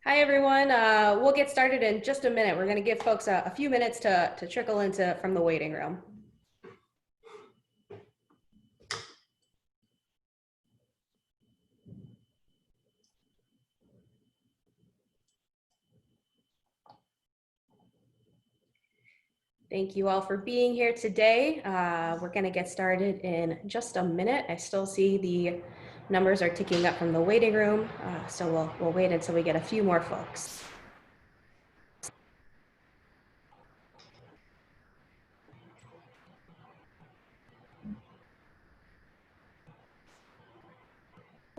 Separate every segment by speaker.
Speaker 1: Hi, everyone. We'll get started in just a minute. We're going to give folks a few minutes to trickle into from the waiting room. Thank you all for being here today. We're going to get started in just a minute. I still see the numbers are ticking up from the waiting room, so we'll wait until we get a few more folks.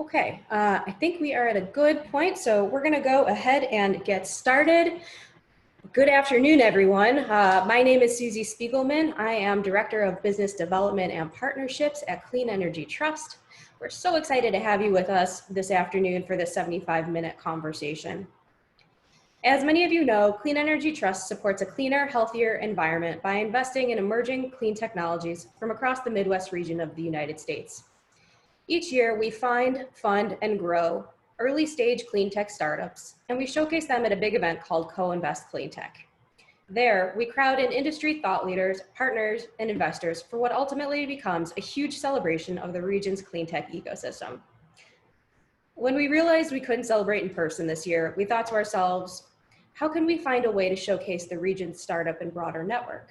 Speaker 1: Okay, I think we are at a good point, so we're going to go ahead and get started. Good afternoon, everyone. My name is Susie Spigelman. I am Director of Business Development and Partnerships at Clean Energy Trust. We're so excited to have you with us this afternoon for this 75-minute conversation. As many of you know, Clean Energy Trust supports a cleaner, healthier environment by investing in emerging clean technologies from across the Midwest region of the United States. Each year, we find, fund, and grow early stage clean tech startups, and we showcase them at a big event called Co-Invest Cleantech. There, we crowd in industry thought leaders, partners, and investors for what ultimately becomes a huge celebration of the region's clean tech ecosystem. When we realized we couldn't celebrate in person this year, we thought to ourselves, how can we find a way to showcase the region's startup and broader network?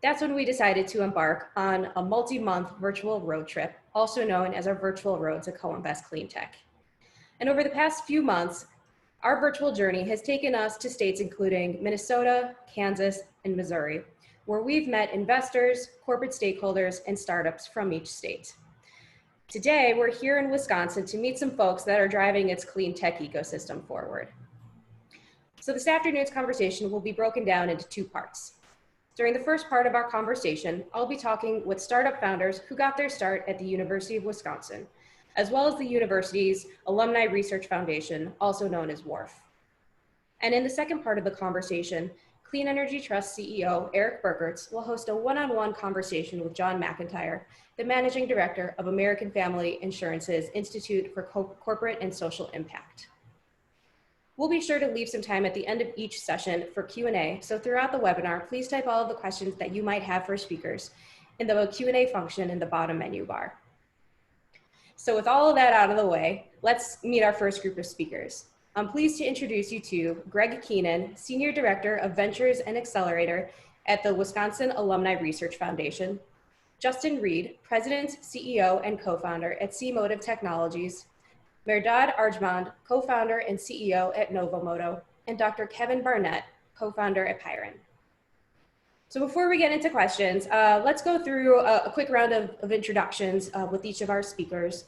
Speaker 1: That's when we decided to embark on a multi-month virtual road trip, also known as our virtual road to Co-Invest Cleantech. And over the past few months, our virtual journey has taken us to states including Minnesota, Kansas, and Missouri, where we've met investors, corporate stakeholders, and startups from each state. Today, we're here in Wisconsin to meet some folks that are driving its clean tech ecosystem forward. So this afternoon's conversation will be broken down into two parts. During the first part of our conversation, I'll be talking with startup founders who got their start at the University of Wisconsin, as well as the university's Alumni Research Foundation, also known as WARF. And in the second part of the conversation, Clean Energy Trust CEO Erik Birkerts will host a one-on-one conversation with John McIntyre, the Managing Director of American Family Insurance's Institute for Corporate and Social Impact. We'll be sure to leave some time at the end of each session for Q&A, so throughout the webinar, please type all of the questions that you might have for speakers in the Q&A function in the bottom menu bar. So with all of that out of the way, let's meet our first group of speakers. I'm pleased to introduce you to Greg Keenan, Senior Director of Ventures and Accelerator at the Wisconsin Alumni Research Foundation, Justin Reed, President, CEO, and co-founder at C-Motive Technologies, Mehrdad Arjmand, co-founder and CEO at Novomoto, and Dr. Kevin Barnett, co-founder at Pyron. So before we get into questions, let's go through a quick round of introductions with each of our speakers.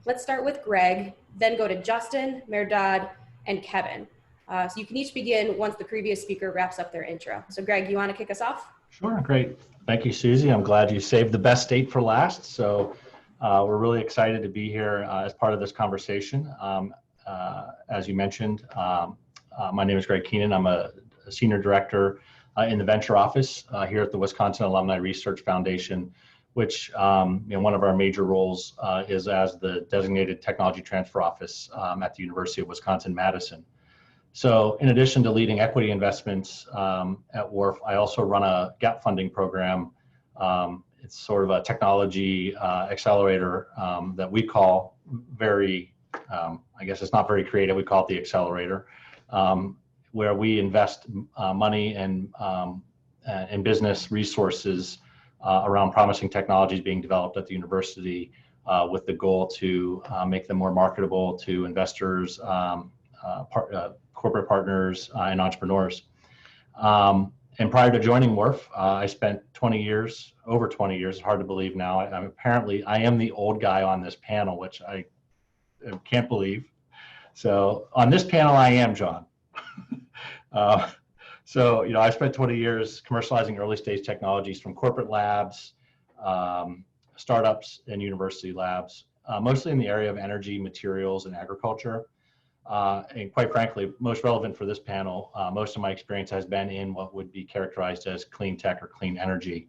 Speaker 1: Let's start with Greg, then go to Justin, Mehrdad, and Kevin. So you can each begin once the previous speaker wraps up their intro. So Greg, you want to kick us off?
Speaker 2: Sure, great. Thank you, Susie. I'm glad you saved the best state for last. So we're really excited to be here as part of this conversation. As you mentioned, my name is Greg Keenan. I'm a Senior Director in the venture office here at the Wisconsin Alumni Research Foundation, which one of our major roles is as the designated technology transfer office at the University of Wisconsin-Madison. So in addition to leading equity investments at WARF, I also run a gap funding program. It's sort of a technology accelerator that we call very, I guess it's not very creative, we call it the accelerator. Where we invest money and business resources around promising technologies being developed at the university with the goal to make them more marketable to investors, corporate partners, and entrepreneurs. And prior to joining WARF, I spent 20 years, over 20 years, it's hard to believe now. I am the old guy on this panel, which I can't believe. So on this panel, I am John. So, I spent 20 years commercializing early stage technologies from corporate labs, startups, and university labs, mostly in the area of energy, materials, and agriculture. And quite frankly, most relevant for this panel, most of my experience has been in what would be characterized as clean tech or clean energy.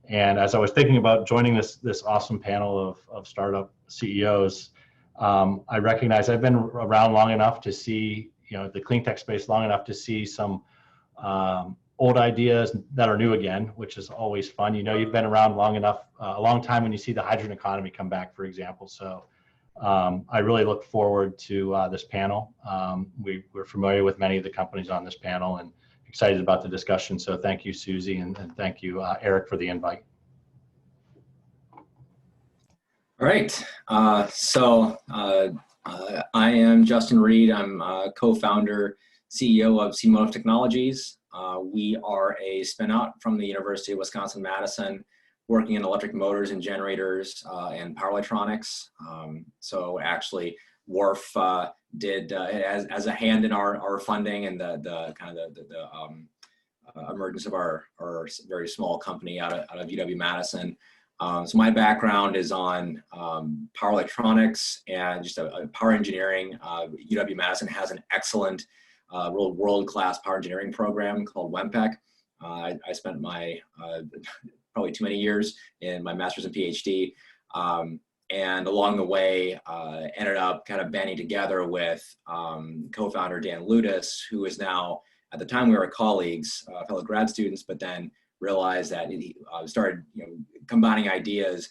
Speaker 2: And as I was thinking about joining this awesome panel of startup CEOs, I recognize I've been around long enough to see the Cleantech space long enough to see some old ideas that are new again, which is always fun. You've been around long enough, a long time when you see the hydrogen economy come back, for example. So I really look forward to this panel. We're familiar with many of the companies on this panel and excited about the discussion. So thank you, Susie, and thank you, Erik, for the invite.
Speaker 3: All right, I am Justin Reed. I'm co-founder, CEO of Motive Technologies. We are a spin-out from the University of Wisconsin-Madison, working in electric motors and generators and power electronics. So actually, WRF did as a hand in our funding and the emergence of our very small company out of UW-Madison. So my background is on power electronics and just power engineering. UW-Madison has an excellent world-class power engineering program called WEMPEC. I spent my probably too many years in my master's and PhD. And along the way, ended up kind of banding together with co-founder Dan Ludis, who is now, at the time we were colleagues, fellow grad students, but then realized that he started combining ideas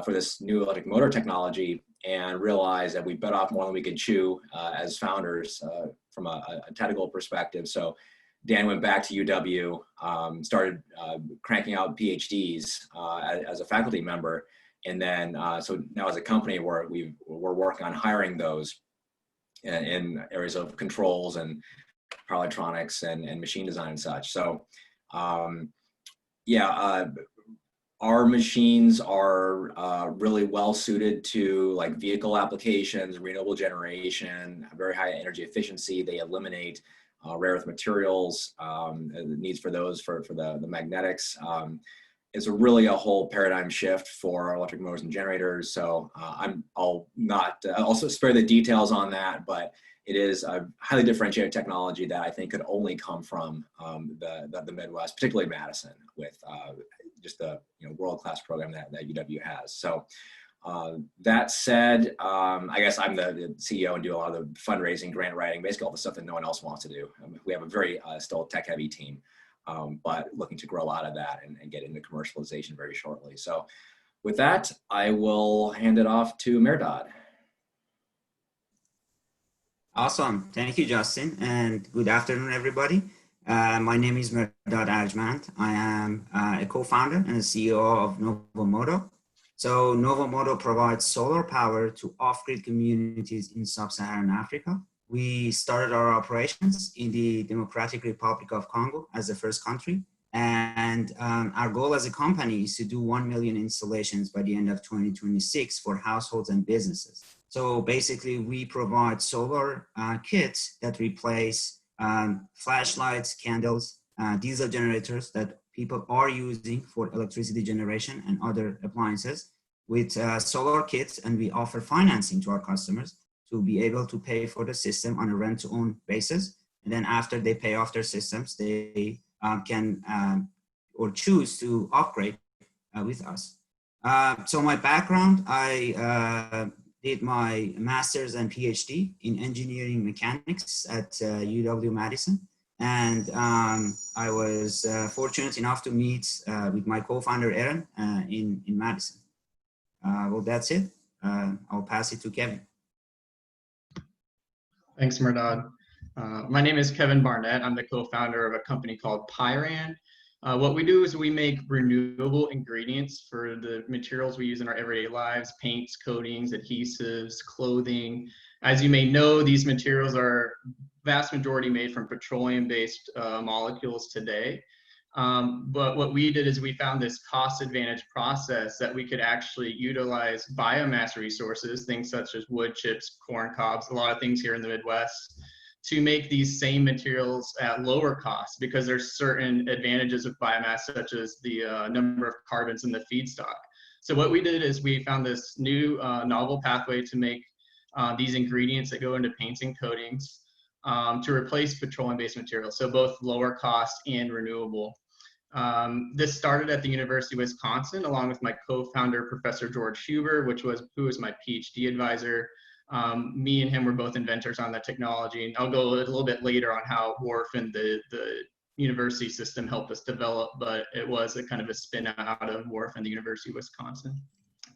Speaker 3: for this new electric motor technology, and realized that we bit off more than we could chew as founders from a technical perspective. So Dan went back to UW, started cranking out PhDs as a faculty member. And then, so now as a company, we're working on hiring those in areas of controls and power electronics and machine design and such. So our machines are really well suited to like vehicle applications, renewable generation, very high energy efficiency. They eliminate rare earth materials, the needs for those for the magnetics. It's really a whole paradigm shift for electric motors and generators. So I'll also spare the details on that, but it is a highly differentiated technology that I think could only come from the Midwest, particularly Madison, with just the world-class program that UW has. So that said, I guess I'm the CEO and do a lot of the fundraising, grant writing, basically all the stuff that no one else wants to do. We have a very still tech-heavy team, but looking to grow out of that and get into commercialization very shortly. So with that, I will hand it off to Mehrdad.
Speaker 4: Awesome. Thank you, Justin, and good afternoon, everybody. My name is Mehrdad Arjmand. I am a co-founder and a CEO of Novomoto. So Novomoto provides solar power to off-grid communities in sub-Saharan Africa. We started our operations in the Democratic Republic of Congo as the first country. And our goal as a company is to do 1 million installations by the end of 2026 for households and businesses. So basically, we provide solar kits that replace flashlights, candles, diesel generators that people are using for electricity generation and other appliances with solar kits, and we offer financing to our customers to be able to pay for the system on a rent-to-own basis. And then after they pay off their systems, they can or choose to upgrade with us. So my background, I did my master's and PhD in engineering mechanics at UW-Madison. And I was fortunate enough to meet with my co-founder, Aaron, in Madison. Well, that's it. I'll pass it to Kevin.
Speaker 5: Thanks, Mehrdad. My name is Kevin Barnett. I'm the co-founder of a company called Pyran. What we do is we make renewable ingredients for the materials we use in our everyday lives: paints, coatings, adhesives, clothing. As you may know, these materials are vast majority made from petroleum-based molecules today. But what we did is we found this cost advantage process that we could actually utilize biomass resources, things such as wood chips, corn cobs, a lot of things here in the Midwest, to make these same materials at lower cost, because there's certain advantages of biomass, such as the number of carbons in the feedstock. So what we did is we found this new novel pathway to make these ingredients that go into paints and coatings to replace petroleum-based materials, so both lower cost and renewable. This started at the University of Wisconsin, along with my co-founder, Professor George Huber, who was my PhD advisor. Me and him were both inventors on that technology, and I'll go a little bit later on how WRF and the university system helped us develop, but it was a kind of a spin out of WRF and the University of Wisconsin.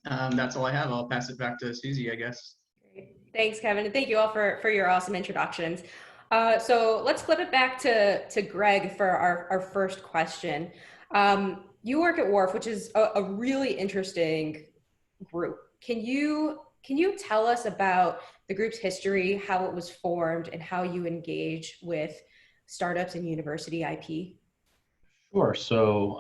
Speaker 5: That's all I have. I'll pass it back to Susie, I guess.
Speaker 1: Great. Thanks, Kevin, and thank you all for your awesome introductions. So let's flip it back to Greg for our first question. You work at WRF, which is a really interesting group. Can you tell us about the group's history, how it was formed, and how you engage with startups and university IP?
Speaker 2: Sure. So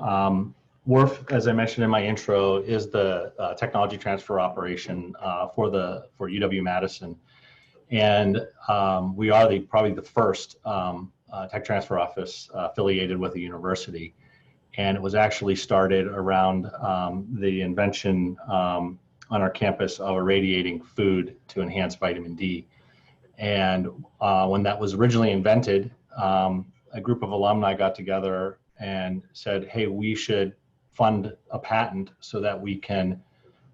Speaker 2: WRF, as I mentioned in my intro, is the technology transfer operation for UW-Madison. And we are probably the first tech transfer office affiliated with a university. And it was actually started around the invention on our campus of irradiating food to enhance vitamin D. And when that was originally invented, a group of alumni got together and said, hey, we should fund a patent so that we can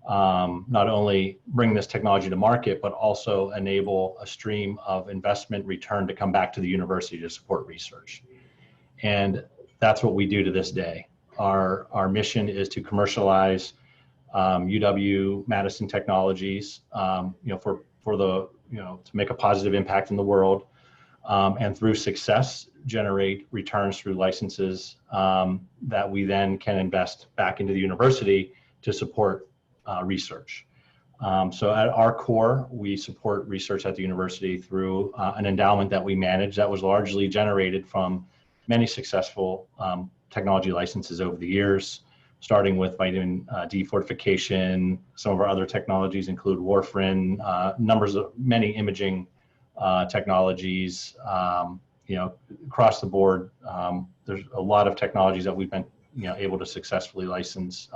Speaker 2: not only bring this technology to market, but also enable a stream of investment return to come back to the university to support research. And that's what we do to this day. Our mission is to commercialize UW-Madison technologies, to make a positive impact in the world, and through success, generate returns through licenses that we then can invest back into the university to support research. So at our core, we support research at the university through an endowment that we manage that was largely generated from many successful technology licenses over the years, starting with vitamin D fortification. Some of our other technologies include warfarin, many imaging technologies, across the board. There's a lot of technologies that we've been able to successfully license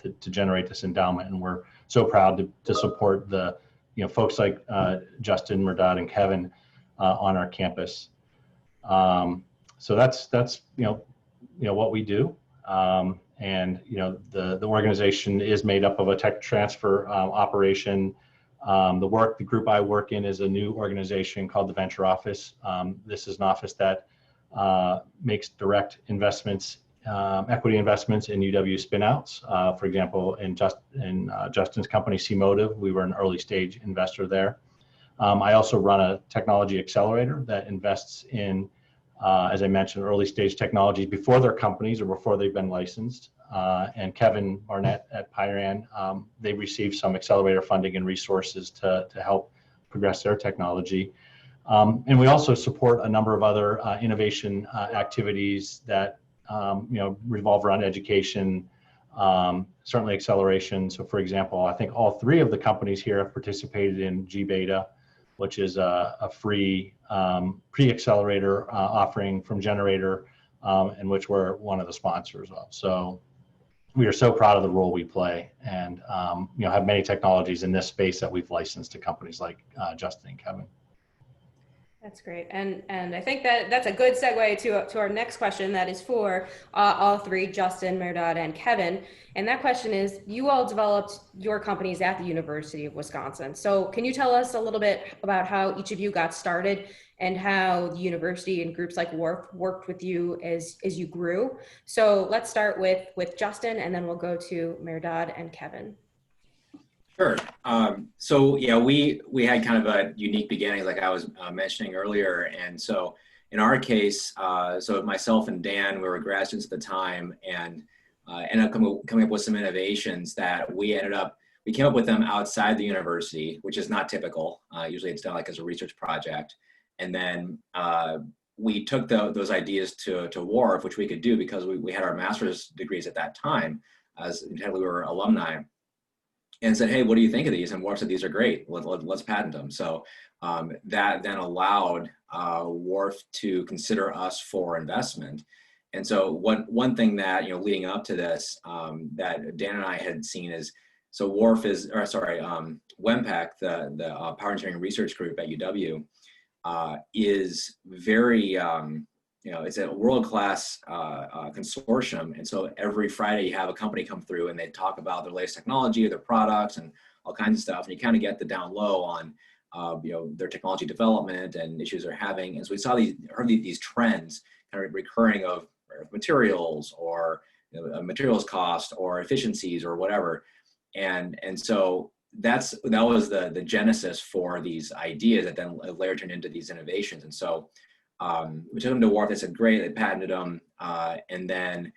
Speaker 2: to generate this endowment, and we're so proud to support the folks like Justin, Mehrdad, and Kevin on our campus. So that's what we do, and the organization is made up of a tech transfer operation. The group I work in is a new organization called the Venture Office. This is an office that makes direct investments, equity investments in UW spinouts. For example, in Justin's company, C-Motive, we were an early stage investor there. I also run a technology accelerator that invests in, as I mentioned, early stage technologies before they're companies or before they've been licensed. And Kevin Barnett at Pyran, they received some accelerator funding and resources to help progress their technology. And we also support a number of other innovation activities that revolve around education, certainly acceleration. So for example, I think all three of the companies here have participated in G-Beta, which is a free pre-accelerator offering from Generator, in which we're one of the sponsors of. So we are so proud of the role we play, and have many technologies in this space that we've licensed to companies like Justin and Kevin.
Speaker 1: That's great, and I think that's a good segue to our next question. That is for all three, Justin, Mehrdad, and Kevin. And that question is: you all developed your companies at the University of Wisconsin. So can you tell us a little bit about how each of you got started and how the university and groups like WRF worked with you as you grew? So let's start with Justin, and then we'll go to Mehrdad and Kevin.
Speaker 3: Sure. So yeah, we had kind of a unique beginning, like I was mentioning earlier. And so in our case, so myself and Dan, we were grad students at the time, and ended up coming up with some innovations that we came up with them outside the university, which is not typical. Usually it's done like as a research project. And then we took those ideas to WRF, which we could do because we had our master's degrees at that time, as we were alumni. And said, hey, what do you think of these? And WRF said, these are great. Let's patent them. So that then allowed WRF to consider us for investment. And so one thing that, leading up to this, that Dan and I had seen is, so WRF is, WEMPAC, the Power Engineering Research Group at UW, is very, it's a world-class consortium. And so every Friday you have a company come through and they talk about their latest technology, their products, and all kinds of stuff. And you kind of get the down low on their technology development and issues they're having. And so we saw heard these trends kind of recurring of materials or materials cost or efficiencies or whatever. And so that was the genesis for these ideas that then later turned into these innovations. And so we took them to WARF. They said, great, they patented them. And then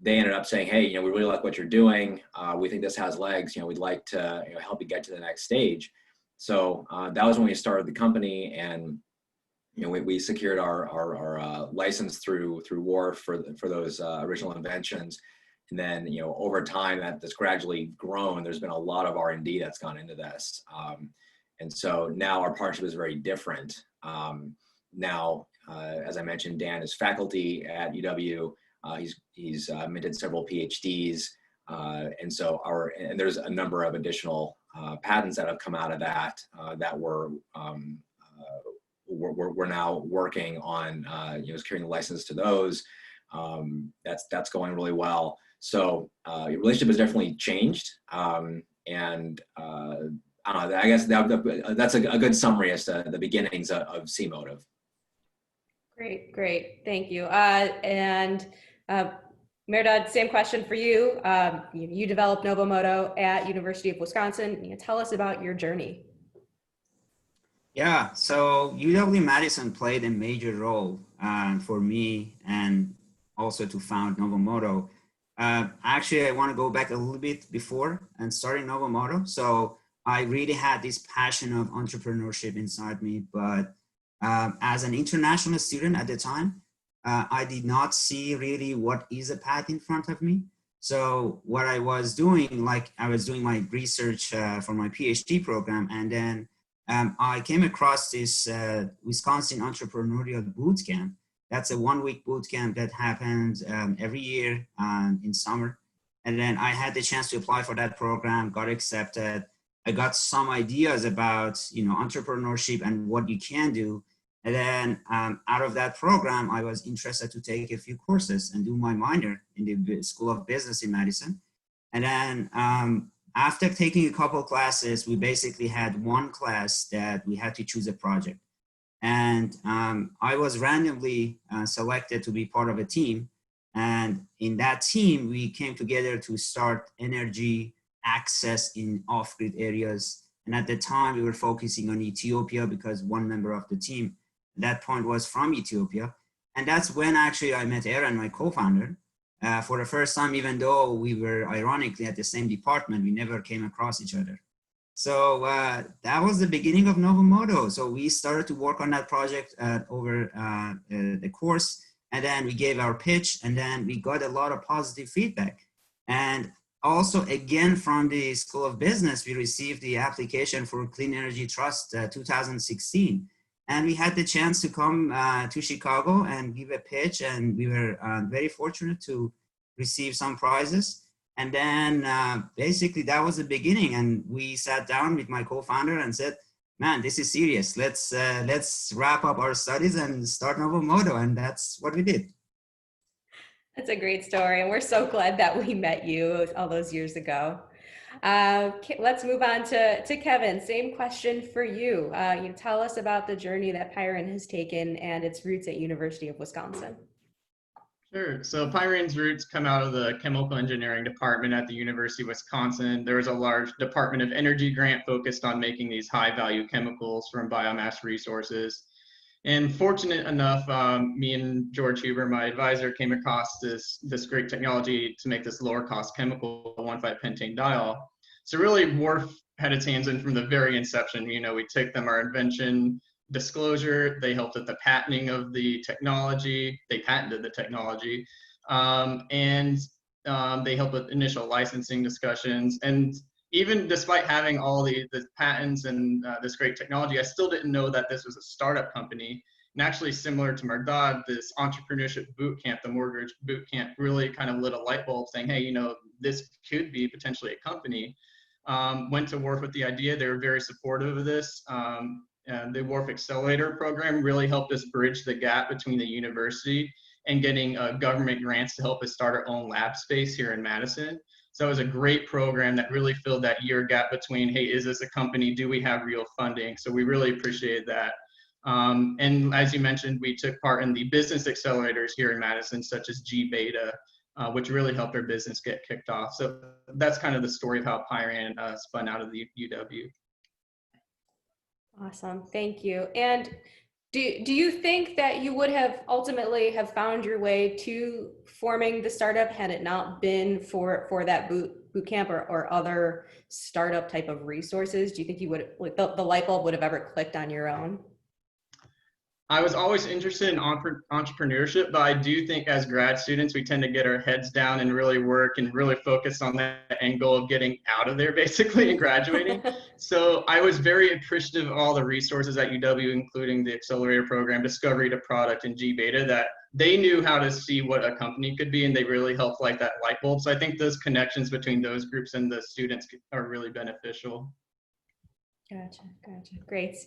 Speaker 3: they ended up saying, hey, we really like what you're doing. We think this has legs. We'd like to help you get to the next stage. So that was when we started the company, and we secured our license through WARF for those original inventions. And then over time that's gradually grown. There's been a lot of R&D that's gone into this, and so now our partnership is very different. Now, as I mentioned, Dan is faculty at UW. He's minted several PhDs, and so there's a number of additional patents that have come out of that that we're now working on, securing the license to those. That's going really well. So your relationship has definitely changed, and I don't know. I guess that's a good summary as to the beginnings of C-Motive.
Speaker 1: Great, thank you. And Mehrdad, same question for you. You developed Novomoto at University of Wisconsin. Tell us about your journey.
Speaker 4: Yeah, so UW-Madison played a major role for me and also to found Novomoto. Actually, I want to go back a little bit before and starting Novomoto. So I really had this passion of entrepreneurship inside me, but as an international student at the time, I did not see really what is a path in front of me. So what I was doing, I was doing my research for my PhD program, and then I came across this Wisconsin Entrepreneurial Bootcamp. That's a 1-week bootcamp that happens every year in summer. And then I had the chance to apply for that program, got accepted. I got some ideas about entrepreneurship and what you can do. And then out of that program, I was interested to take a few courses and do my minor in the School of Business in Madison. And then after taking a couple classes, we basically had one class that we had to choose a project. And I was randomly selected to be part of a team. And in that team, we came together to start energy access in off-grid areas. And at the time, we were focusing on Ethiopia because one member of the team at that point was from Ethiopia. And that's when actually I met Aaron, my co-founder. For the first time, even though we were ironically at the same department, we never came across each other. So that was the beginning of Novomoto. So we started to work on that project over the course, and then we gave our pitch, and then we got a lot of positive feedback. And also, again, from the School of Business, we received the application for Clean Energy Trust 2016. And we had the chance to come to Chicago and give a pitch, and we were very fortunate to receive some prizes. And then basically that was the beginning, and we sat down with my co-founder and said, man, this is serious. Let's wrap up our studies and start Novomoto, and that's what we did.
Speaker 1: That's a great story, and we're so glad that we met you all those years ago. Let's move on to Kevin. Same question for you. Tell us about the journey that Pyran has taken and its roots at University of Wisconsin.
Speaker 5: Sure. So Pyran's roots come out of the chemical engineering department at the University of Wisconsin. There was a large Department of Energy grant focused on making these high value chemicals from biomass resources. And fortunate enough, me and George Huber, my advisor, came across this great technology to make this lower cost chemical 1,5-pentane diol. So really WARF had its hands in from the very inception. We took them our invention disclosure, they helped with the patenting of the technology, they patented the technology, and they helped with initial licensing discussions. And even despite having all the patents and this great technology, I still didn't know that this was a startup company. And actually, similar to Mehrdad, this entrepreneurship bootcamp, the Mortgage Bootcamp, really kind of lit a light bulb saying, hey, this could be potentially a company. Went to WARF with the idea. They were very supportive of this. And the WARF Accelerator program really helped us bridge the gap between the university and getting government grants to help us start our own lab space here in Madison. So it was a great program that really filled that year gap between, hey, is this a company? Do we have real funding? So we really appreciated that. And as you mentioned, we took part in the business accelerators here in Madison, such as G-Beta, which really helped our business get kicked off. So that's kind of the story of how Pyran spun out of the UW.
Speaker 1: Awesome, thank you. And do you think that you would have ultimately have found your way to forming the startup had it not been for that boot camp or other startup type of resources? Do you think you would, like, the light bulb would have ever clicked on your own?
Speaker 5: I was always interested in entrepreneurship, but I do think as grad students, we tend to get our heads down and really work and really focus on that end goal of getting out of there basically and graduating. So I was very appreciative of all the resources at UW, including the accelerator program, Discovery to Product, and G-Beta, that they knew how to see what a company could be, and they really helped light that light bulb. So I think those connections between those groups and the students are really beneficial.
Speaker 1: Gotcha, great.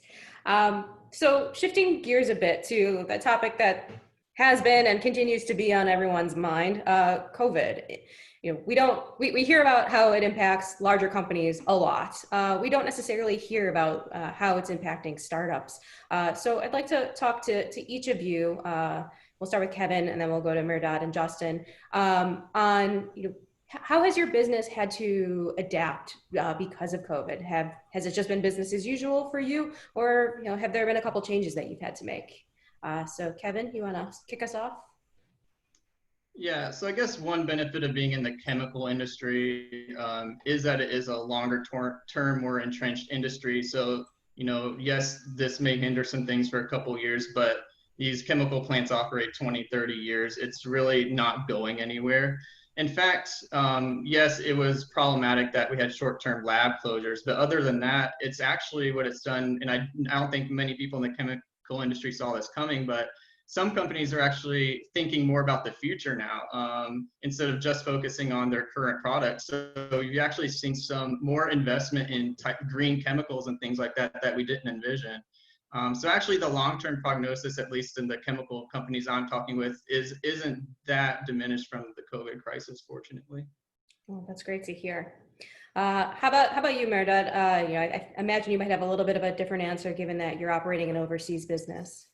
Speaker 1: So shifting gears a bit to the topic that has been and continues to be on everyone's mind, COVID. You know, we hear about how it impacts larger companies a lot. We don't necessarily hear about how it's impacting startups. So I'd like to talk to each of you. We'll start with Kevin, and then we'll go to Mehrdad and Justin on, you know, how has your business had to adapt because of COVID? Has it just been business as usual for you, or, you know, have there been a couple changes that you've had to make? So Kevin, you want to kick us off?
Speaker 5: Yeah, so I guess one benefit of being in the chemical industry is that it is a longer term, more entrenched industry. So, you know, yes, this may hinder some things for a couple years, but these chemical plants operate 20, 30 years. It's really not going anywhere. In fact, yes, it was problematic that we had short-term lab closures, but other than that, it's actually what it's done. And I don't think many people in the chemical industry saw this coming, but some companies are actually thinking more about the future now, instead of just focusing on their current products. So you've actually seen some more investment in green chemicals and things like that that we didn't envision. So actually the long-term prognosis, at least in the chemical companies I'm talking with, isn't that diminished from the COVID crisis, fortunately.
Speaker 1: Well, that's great to hear. How about you, Mehrdad? You know, I imagine you might have a little bit of a different answer given that you're operating an overseas business.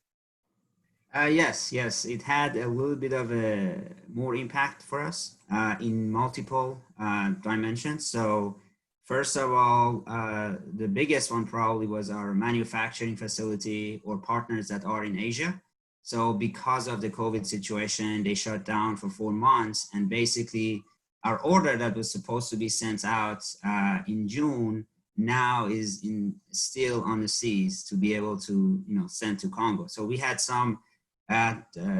Speaker 4: Yes, it had a little bit of a more impact for us in multiple dimensions. So first of all, the biggest one probably was our manufacturing facility or partners that are in Asia. So because of the COVID situation, they shut down for 4 months, and basically our order that was supposed to be sent out in June now is still on the seas to be able to, you know, send to Congo. So we had some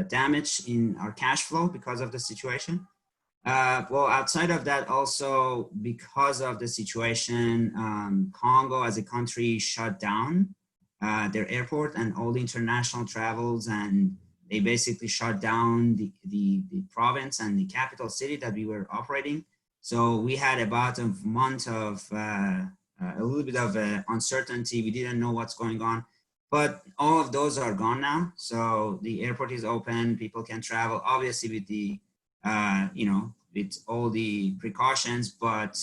Speaker 4: damage in our cash flow because of the situation. Well, outside of that, also because of the situation, Congo as a country shut down their airport and all the international travels, and they basically shut down the province and the capital city that we were operating. So we had about a month of a little bit of uncertainty. We didn't know what's going on, but all of those are gone now. So the airport is open, people can travel, obviously with the, you know, with all the precautions, but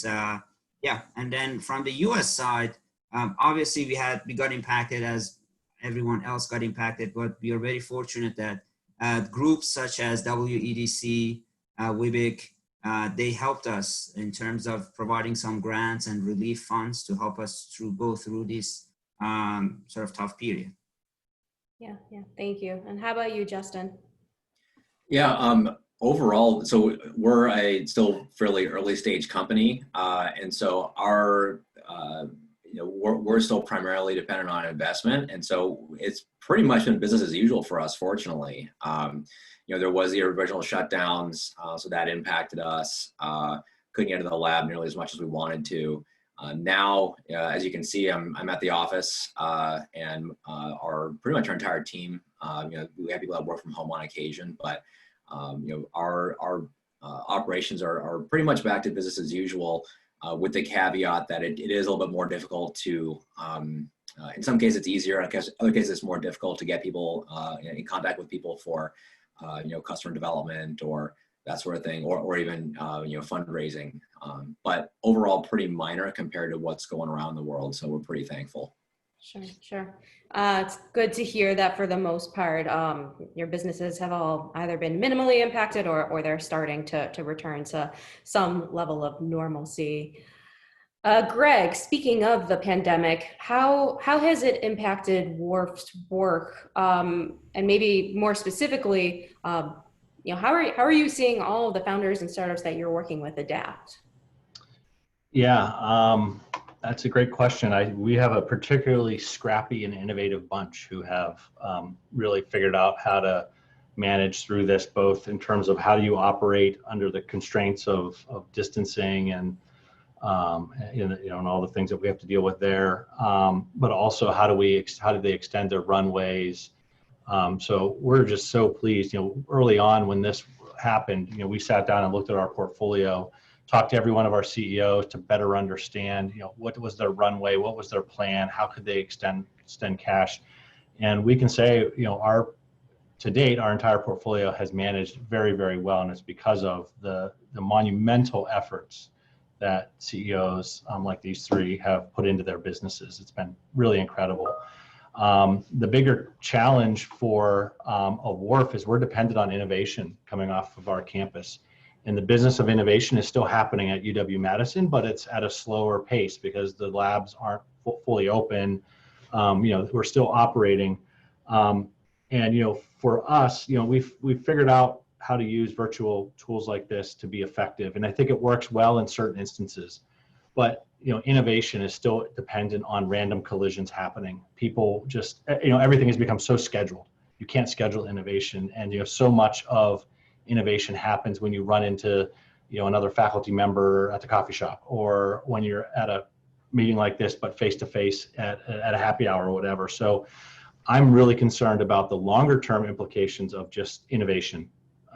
Speaker 4: yeah. And then from the US side, obviously we got impacted as everyone else got impacted, but we are very fortunate that groups such as WEDC, WIBIC, they helped us in terms of providing some grants and relief funds to help us go through this sort of tough period.
Speaker 1: Yeah, thank you. And how about you, Justin?
Speaker 3: Yeah, overall, so we're a still fairly early stage company, and so our you know, we're still primarily dependent on investment, and so it's pretty much been business as usual for us, fortunately. You know, there was the original shutdowns, so that impacted us. Couldn't get into the lab nearly as much as we wanted to. Now, as you can see, I'm at the office, and pretty much our entire team. You know, we have people that work from home on occasion, but you know, our operations are pretty much back to business as usual, with the caveat that it is a little bit more difficult to, in some cases it's easier, in other cases it's more difficult to get people in contact with people for customer development or that sort of thing, or even fundraising. But overall, pretty minor compared to what's going around the world. So we're pretty thankful.
Speaker 1: Sure. It's good to hear that for the most part, your businesses have all either been minimally impacted or they're starting to return to some level of normalcy. Greg, speaking of the pandemic, how has it impacted Wharf's work? And maybe more specifically, how are you seeing all of the founders and startups that you're working with adapt?
Speaker 2: Yeah, that's a great question. We have a particularly scrappy and innovative bunch who have really figured out how to manage through this, both in terms of how do you operate under the constraints of distancing and and all the things that we have to deal with there, but also how do they extend their runways? So we're just so pleased. Early on when this happened, we sat down and looked at our portfolio, talked to every one of our CEOs to better understand, what was their runway, what was their plan, how could they extend cash, and we can say, to date, our entire portfolio has managed very, very well, and it's because of the monumental efforts that CEOs like these three have put into their businesses. It's been really incredible. The bigger challenge for a Wharf is we're dependent on innovation coming off of our campus. And the business of innovation is still happening at UW-Madison, but it's at a slower pace because the labs aren't fully open. We're still operating. And for us, we've figured out how to use virtual tools like this to be effective. And I think it works well in certain instances, but innovation is still dependent on random collisions happening. People just, everything has become so scheduled. You can't schedule innovation, and so much of innovation happens when you run into another faculty member at the coffee shop, or when you're at a meeting like this but face to face at a happy hour or whatever. So I'm really concerned about the longer term implications of just innovation.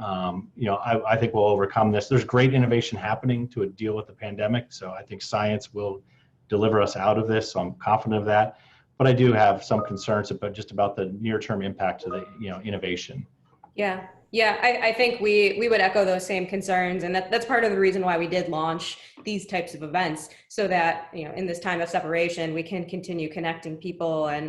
Speaker 2: I think we'll overcome this. There's great innovation happening to deal with the pandemic, so I think science will deliver us out of this, so I'm confident of that. But I do have some concerns about the near-term impact to the innovation.
Speaker 1: Yeah, I think we would echo those same concerns, and that's part of the reason why we did launch these types of events, so that in this time of separation we can continue connecting people and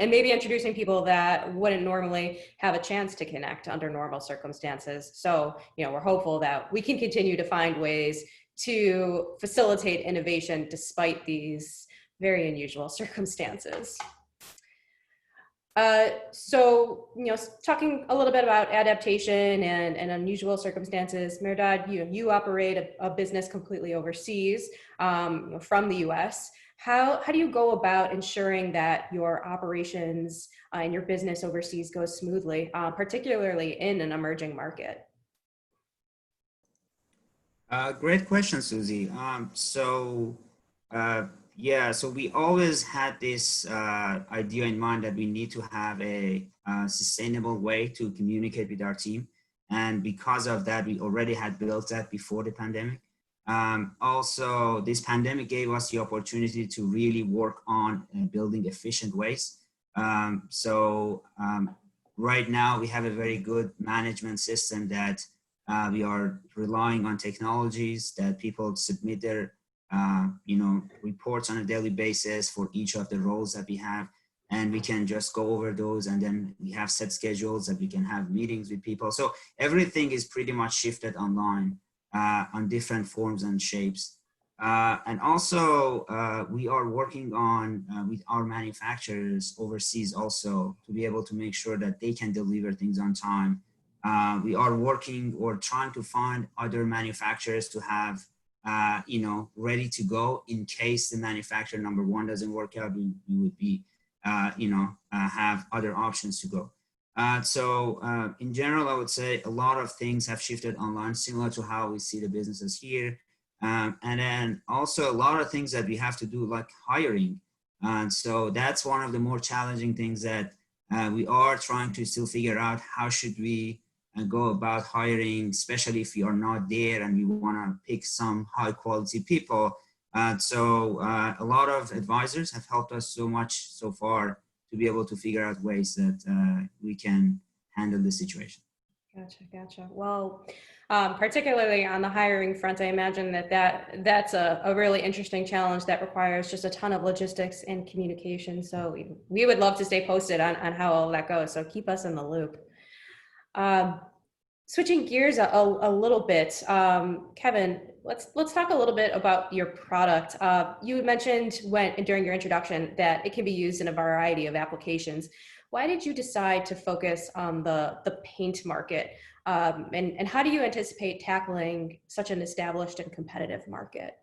Speaker 1: maybe introducing people that wouldn't normally have a chance to connect under normal circumstances. So we're hopeful that we can continue to find ways to facilitate innovation despite these very unusual circumstances. So, talking a little bit about adaptation and unusual circumstances, Mehrdad, you operate a business completely overseas from the US. How do you go about ensuring that your operations and your business overseas goes smoothly, particularly in an emerging market?
Speaker 4: Great question, Susie. So we always had this idea in mind that we need to have a sustainable way to communicate with our team. And because of that, we already had built that before the pandemic. Also, this pandemic gave us the opportunity to really work on building efficient ways. Right now, we have a very good management system that we are relying on technologies that people submit their reports on a daily basis for each of the roles that we have, and we can just go over those, and then we have set schedules that we can have meetings with people. So everything is pretty much shifted online on different forms and shapes. And also we are working on with our manufacturers overseas also to be able to make sure that they can deliver things on time. We are working or trying to find other manufacturers to have ready to go in case the manufacturer number one doesn't work out. We would be, have other options to go. In general, I would say a lot of things have shifted online, similar to how we see the businesses here. And then also a lot of things that we have to do, like hiring. So that's one of the more challenging things that we are trying to still figure out. How should we go about hiring, especially if we are not there and we want to pick some high quality people. So a lot of advisors have helped us so much so far to be able to figure out ways that we can handle the situation.
Speaker 1: Gotcha. Well, particularly on the hiring front, I imagine that's a really interesting challenge that requires just a ton of logistics and communication. So we would love to stay posted on how all that goes. So keep us in the loop. Switching gears a little bit, Kevin, let's talk a little bit about your product. You mentioned during your introduction that it can be used in a variety of applications. Why did you decide to focus on the paint market? And how do you anticipate tackling such an established and competitive market?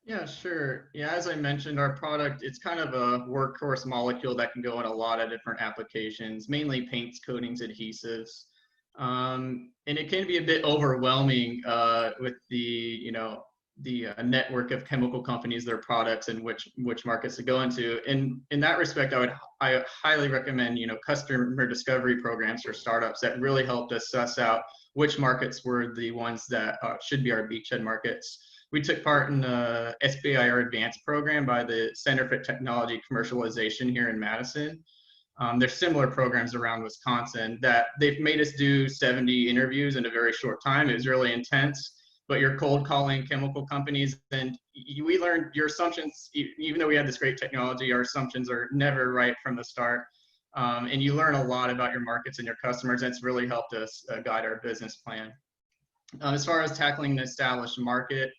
Speaker 5: Yeah, sure. Yeah, as I mentioned, our product, it's kind of a workhorse molecule that can go in a lot of different applications, mainly paints, coatings, adhesives. And it can be a bit overwhelming with the network of chemical companies, their products, and which markets to go into. In that respect, I highly recommend customer discovery programs for startups that really helped us suss out which markets were the ones that should be our beachhead markets. We took part in the SBIR Advanced program by the Center for Technology Commercialization here in Madison. There's similar programs around Wisconsin that they've made us do 70 interviews in a very short time. It was really intense, but you're cold calling chemical companies, and we learned your assumptions, even though we had this great technology, our assumptions are never right from the start. And you learn a lot about your markets and your customers, and it's really helped us guide our business plan. As far as tackling an established market,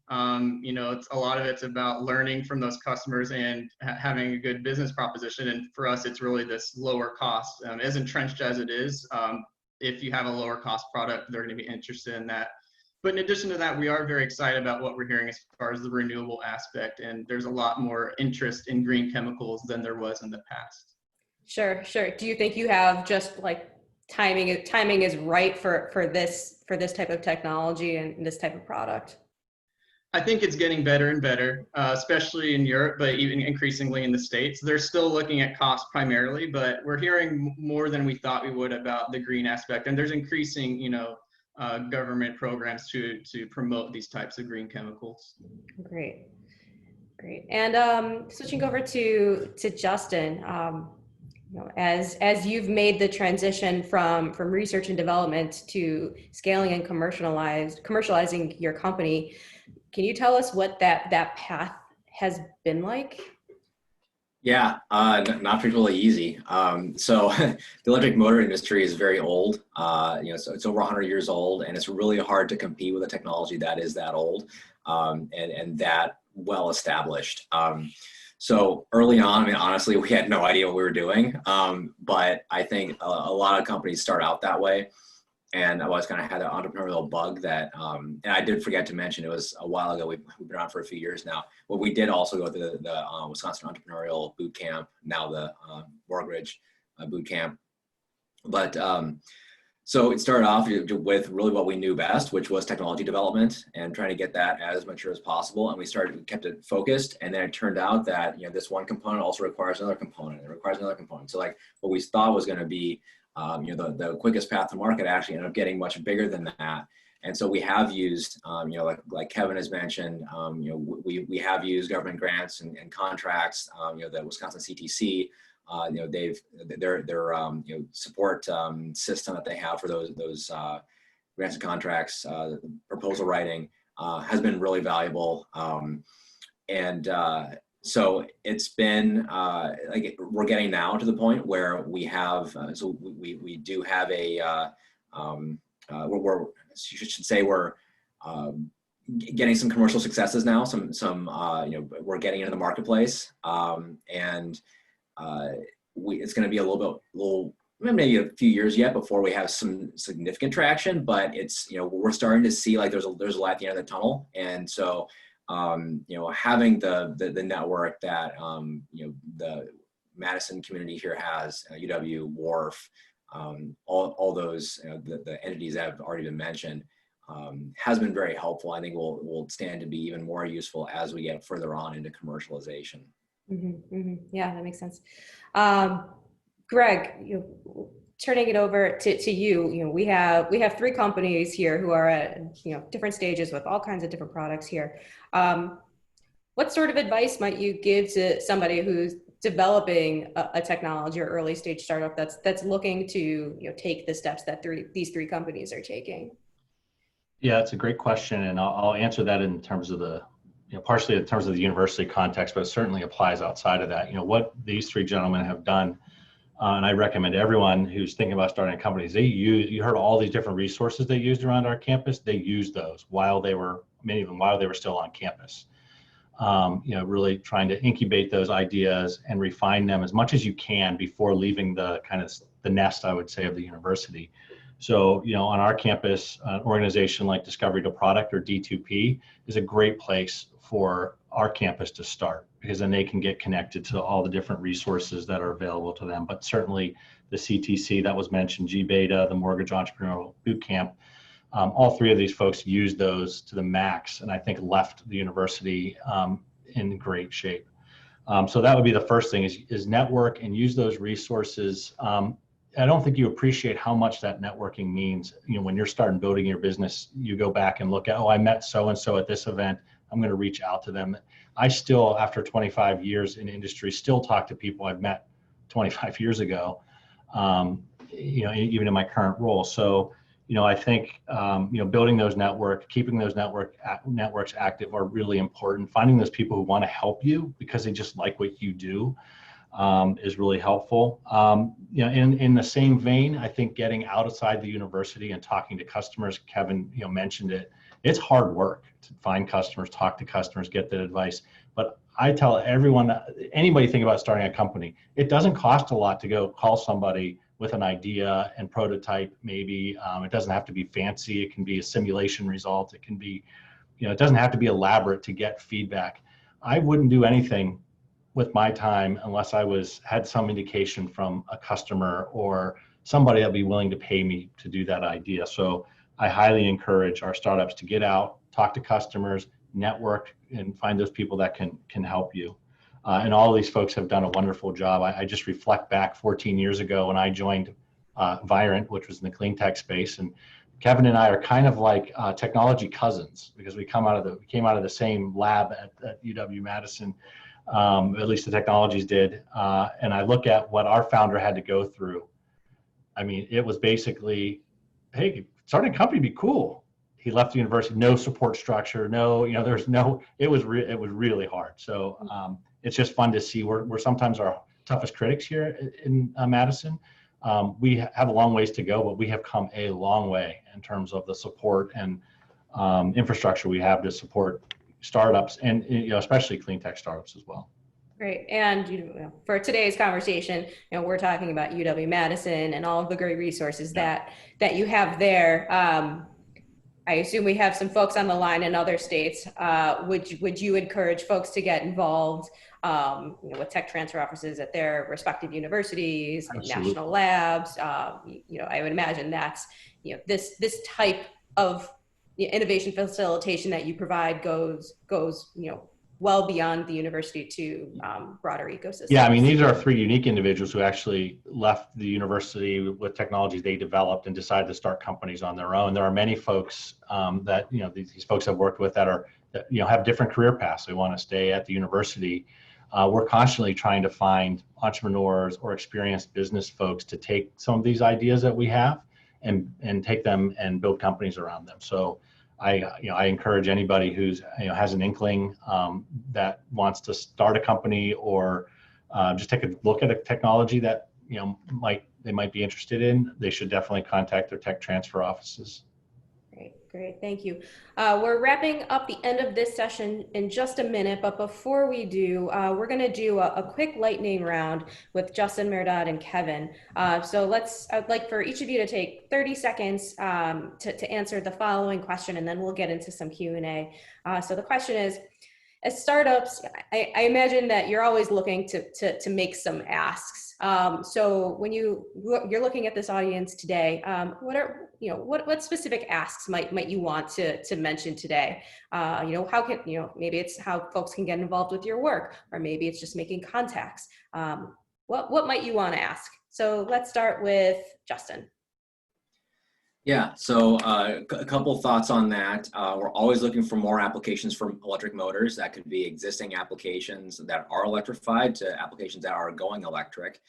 Speaker 5: it's a lot of it's about learning from those customers and having a good business proposition. And for us, it's really this lower cost. As entrenched as it is, if you have a lower cost product, they're going to be interested in that. But in addition to that, we are very excited about what we're hearing as far as the renewable aspect. And there's a lot more interest in green chemicals than there was in the past.
Speaker 1: Sure. Do you think you have just like timing is right for this type of technology and this type of product?
Speaker 5: I think it's getting better and better, especially in Europe, but even increasingly in the States. They're still looking at cost primarily, but we're hearing more than we thought we would about the green aspect. And there's increasing, government programs to promote these types of green chemicals.
Speaker 1: Great. And switching over to Justin, as you've made the transition from research and development to scaling and commercializing your company, can you tell us what that path has been like?
Speaker 3: Yeah, not particularly easy. So the electric motor industry is very old. So it's over 100 years old, and it's really hard to compete with a technology that is that old and that well established. So early on, I mean, honestly, we had no idea what we were doing. But I think a lot of companies start out that way. And I always kind of had an entrepreneurial bug that, and I did forget to mention, it was a while ago, we've been around for a few years now, but we did also go through the Wisconsin Entrepreneurial Boot Camp, now the Bergertz Boot Camp. But so it started off with really what we knew best, which was technology development and trying to get that as mature as possible. And we kept it focused. And then it turned out that, this one component also requires another component. It requires another component. So like what we thought was going to be the quickest path to market actually ended up getting much bigger than that. And so we have used, like Kevin has mentioned, we have used government grants and contracts. The Wisconsin CTC, their support system that they have for those grants and contracts, proposal writing has been really valuable. So it's been we're getting now to the point where we have we do have a we're getting some commercial successes now. We're getting into the marketplace, and it's going to be a little maybe a few years yet before we have some significant traction. But it's we're starting to see like there's a light at the end of the tunnel, and so. Having the network that the Madison community here has, UW, Wharf, all those the entities that have already been mentioned, has been very helpful. I think will stand to be even more useful as we get further on into commercialization.
Speaker 1: Yeah, that makes sense. Greg, turning it over to you, we have 3 companies here who are at different stages with all kinds of different products here. What sort of advice might you give to somebody who's developing a technology or early stage startup that's looking to take the steps that these three companies are taking?
Speaker 2: Yeah, it's a great question, and I'll answer that in terms of the, partially in terms of the university context, but it certainly applies outside of that. What these three gentlemen have done, and I recommend everyone who's thinking about starting companies, you heard all these different resources they used around our campus. They used those many of them while they were still on campus. Really trying to incubate those ideas and refine them as much as you can before leaving the nest, I would say, of the university. So, on our campus, an organization like Discovery to Product, or D2P, is a great place for our campus to start, because then they can get connected to all the different resources that are available to them. But certainly the CTC that was mentioned, G-Beta, the Mortgage Entrepreneurial Bootcamp, all three of these folks used those to the max, and I think left the university in great shape. So that would be the first thing, is network and use those resources. I don't think you appreciate how much that networking means. When you're starting building your business, you go back and look at, I met so-and-so at this event, I'm going to reach out to them. I still, after 25 years in industry, still talk to people I've met 25 years ago, even in my current role. So, I think, building those keeping those networks active are really important. Finding those people who want to help you because they just like what you do is really helpful. In the same vein, I think getting outside the university and talking to customers, Kevin, mentioned it. It's hard work to find customers, talk to customers, get that advice. But I tell everyone, anybody think about starting a company, it doesn't cost a lot to go call somebody with an idea and prototype. Maybe it doesn't have to be fancy. It can be a simulation result. It can be, it doesn't have to be elaborate to get feedback. I wouldn't do anything with my time unless I had some indication from a customer or somebody that'd be willing to pay me to do that idea. So I highly encourage our startups to get out, talk to customers, network, and find those people that can help you. And all of these folks have done a wonderful job. I just reflect back 14 years ago when I joined Virent, which was in the Cleantech space, and Kevin and I are kind of like technology cousins, because we came out of the same lab at UW-Madison. At least the technologies did. And I look at what our founder had to go through. I mean, it was basically, hey, starting a company would be cool. He left the university, no support structure, it was really hard. So it's just fun to see. We're sometimes our toughest critics here in Madison. We have a long ways to go, but we have come a long way in terms of the support and infrastructure we have to support startups, and especially clean tech startups as well.
Speaker 1: Great. And for today's conversation, we're talking about UW-Madison and all of the great resources that you have there. I assume we have some folks on the line in other states. Would you encourage folks to get involved with tech transfer offices at their respective universities, national labs? I would imagine that's this type of innovation facilitation that you provide goes well beyond the university to broader ecosystems.
Speaker 2: Yeah, I mean, these are three unique individuals who actually left the university with technologies they developed and decided to start companies on their own. There are many folks that these folks I've worked with that have different career paths. They want to stay at the university. We're constantly trying to find entrepreneurs or experienced business folks to take some of these ideas that we have and take them and build companies around them. So I encourage anybody who's has an inkling that wants to start a company or just take a look at a technology that they might be interested in. They should definitely contact their tech transfer offices.
Speaker 1: Great, thank you. We're wrapping up the end of this session in just a minute, but before we do, we're going to do a quick lightning round with Justin, Mehrdad, and Kevin. So I'd like for each of you to take 30 seconds to answer the following question, and then we'll get into some Q&A. So the question is, as startups, I imagine that you're always looking to make some asks. So when you're looking at this audience today, what specific asks might you want to mention today? How can maybe it's how folks can get involved with your work, or maybe it's just making contacts. What might you want to ask? So let's start with Justin.
Speaker 3: Yeah, so a couple thoughts on that. We're always looking for more applications for electric motors. That could be existing applications that are electrified to applications that are going electric.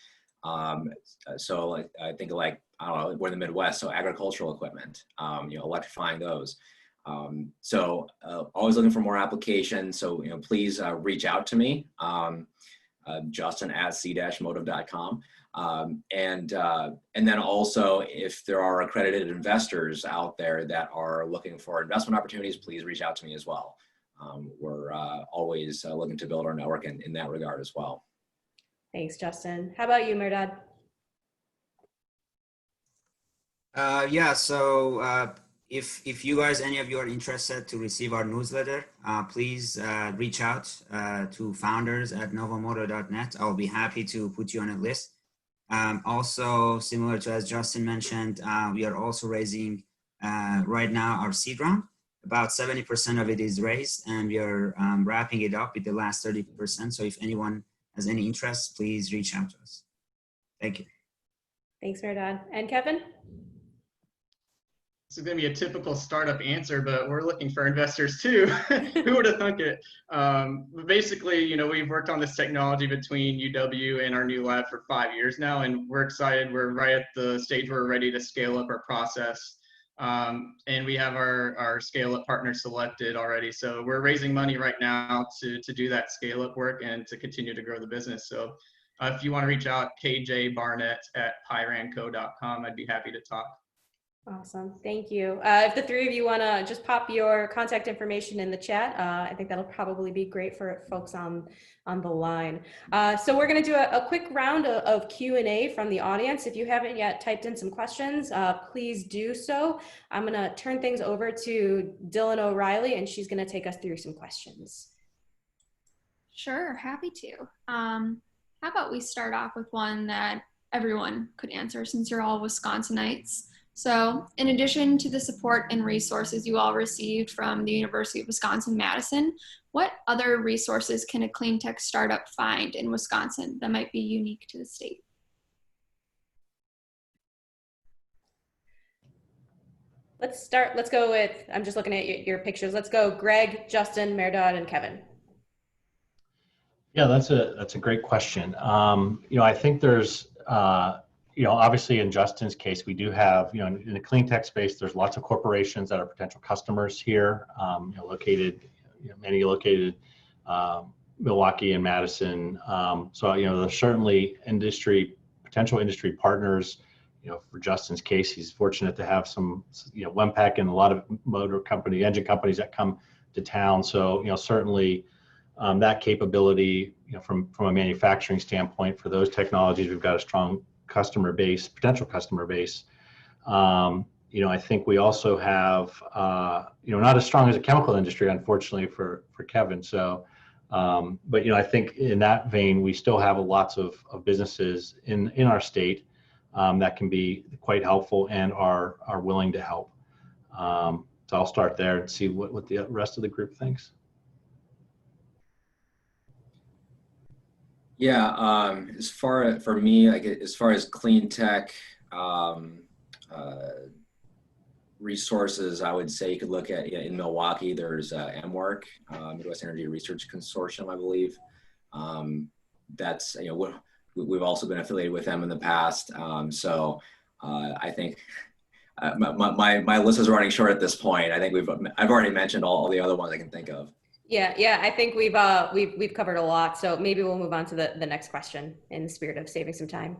Speaker 3: So I think like, I don't know, we're in the Midwest, so agricultural equipment, electrifying those. Always looking for more applications. So, please reach out to me, Justin at c-motive.com. And then also, if there are accredited investors out there that are looking for investment opportunities, please reach out to me as well. We're always looking to build our network in that regard as well.
Speaker 1: Thanks, Justin. How about you, Mehrdad?
Speaker 4: If you guys, any of you are interested to receive our newsletter, please reach out to founders@novomoto.net. I'll be happy to put you on a list. Also, similar to as Justin mentioned, we are also raising right now our seed round. About 70% of it is raised, and we are wrapping it up with the last 30%. So if anyone has any interest, please reach out to us. Thank you.
Speaker 1: Thanks, Mehrdad. And Kevin?
Speaker 5: This is going to be a typical startup answer, but we're looking for investors too. Who would have thunk it? Basically, we've worked on this technology between UW and our new lab for 5 years now, and we're excited. We're right at the stage where we're ready to scale up our process. And we have our scale-up partner selected already. So we're raising money right now to do that scale-up work and to continue to grow the business. So if you want to reach out, kjbarnett@pyranco.com, I'd be happy to talk.
Speaker 1: Awesome. Thank you. If the three of you want to just pop your contact information in the chat, I think that'll probably be great for folks on the line. So we're going to do a quick round of Q&A from the audience. If you haven't yet typed in some questions, please do so. I'm going to turn things over to Dylan O'Reilly, and she's going to take us through some questions.
Speaker 6: Sure, happy to. How about we start off with one that everyone could answer since you're all Wisconsinites. So in addition to the support and resources you all received from the University of Wisconsin-Madison, what other resources can a clean tech startup find in Wisconsin that might be unique to the state?
Speaker 1: Let's go with, I'm just looking at your pictures. Let's go Greg, Justin, Mehrdad, and Kevin.
Speaker 2: Yeah, that's a great question. I think there's, obviously in Justin's case, we do have, in the clean tech space, there's lots of corporations that are potential customers here, many located Milwaukee and Madison. So, there's certainly potential industry partners. For Justin's case, he's fortunate to have some, WEMPEC and a lot of engine companies that come to town. So, certainly that capability, from a manufacturing standpoint for those technologies, we've got a strong potential customer base. I think we also have, not as strong as a chemical industry, unfortunately for Kevin. So, but I think in that vein, we still have lots of businesses in our state that can be quite helpful and are willing to help. So I'll start there and see what the rest of the group thinks.
Speaker 3: Yeah, for me, as far as clean tech resources, I would say you could look at in Milwaukee. There's MWork, Midwest Energy Research Consortium, I believe. That's we've also been affiliated with them in the past. So I think my list is running short at this point. I think I've already mentioned all the other ones I can think of.
Speaker 1: Yeah. I think we've covered a lot. So maybe we'll move on to the next question in the spirit of saving some time.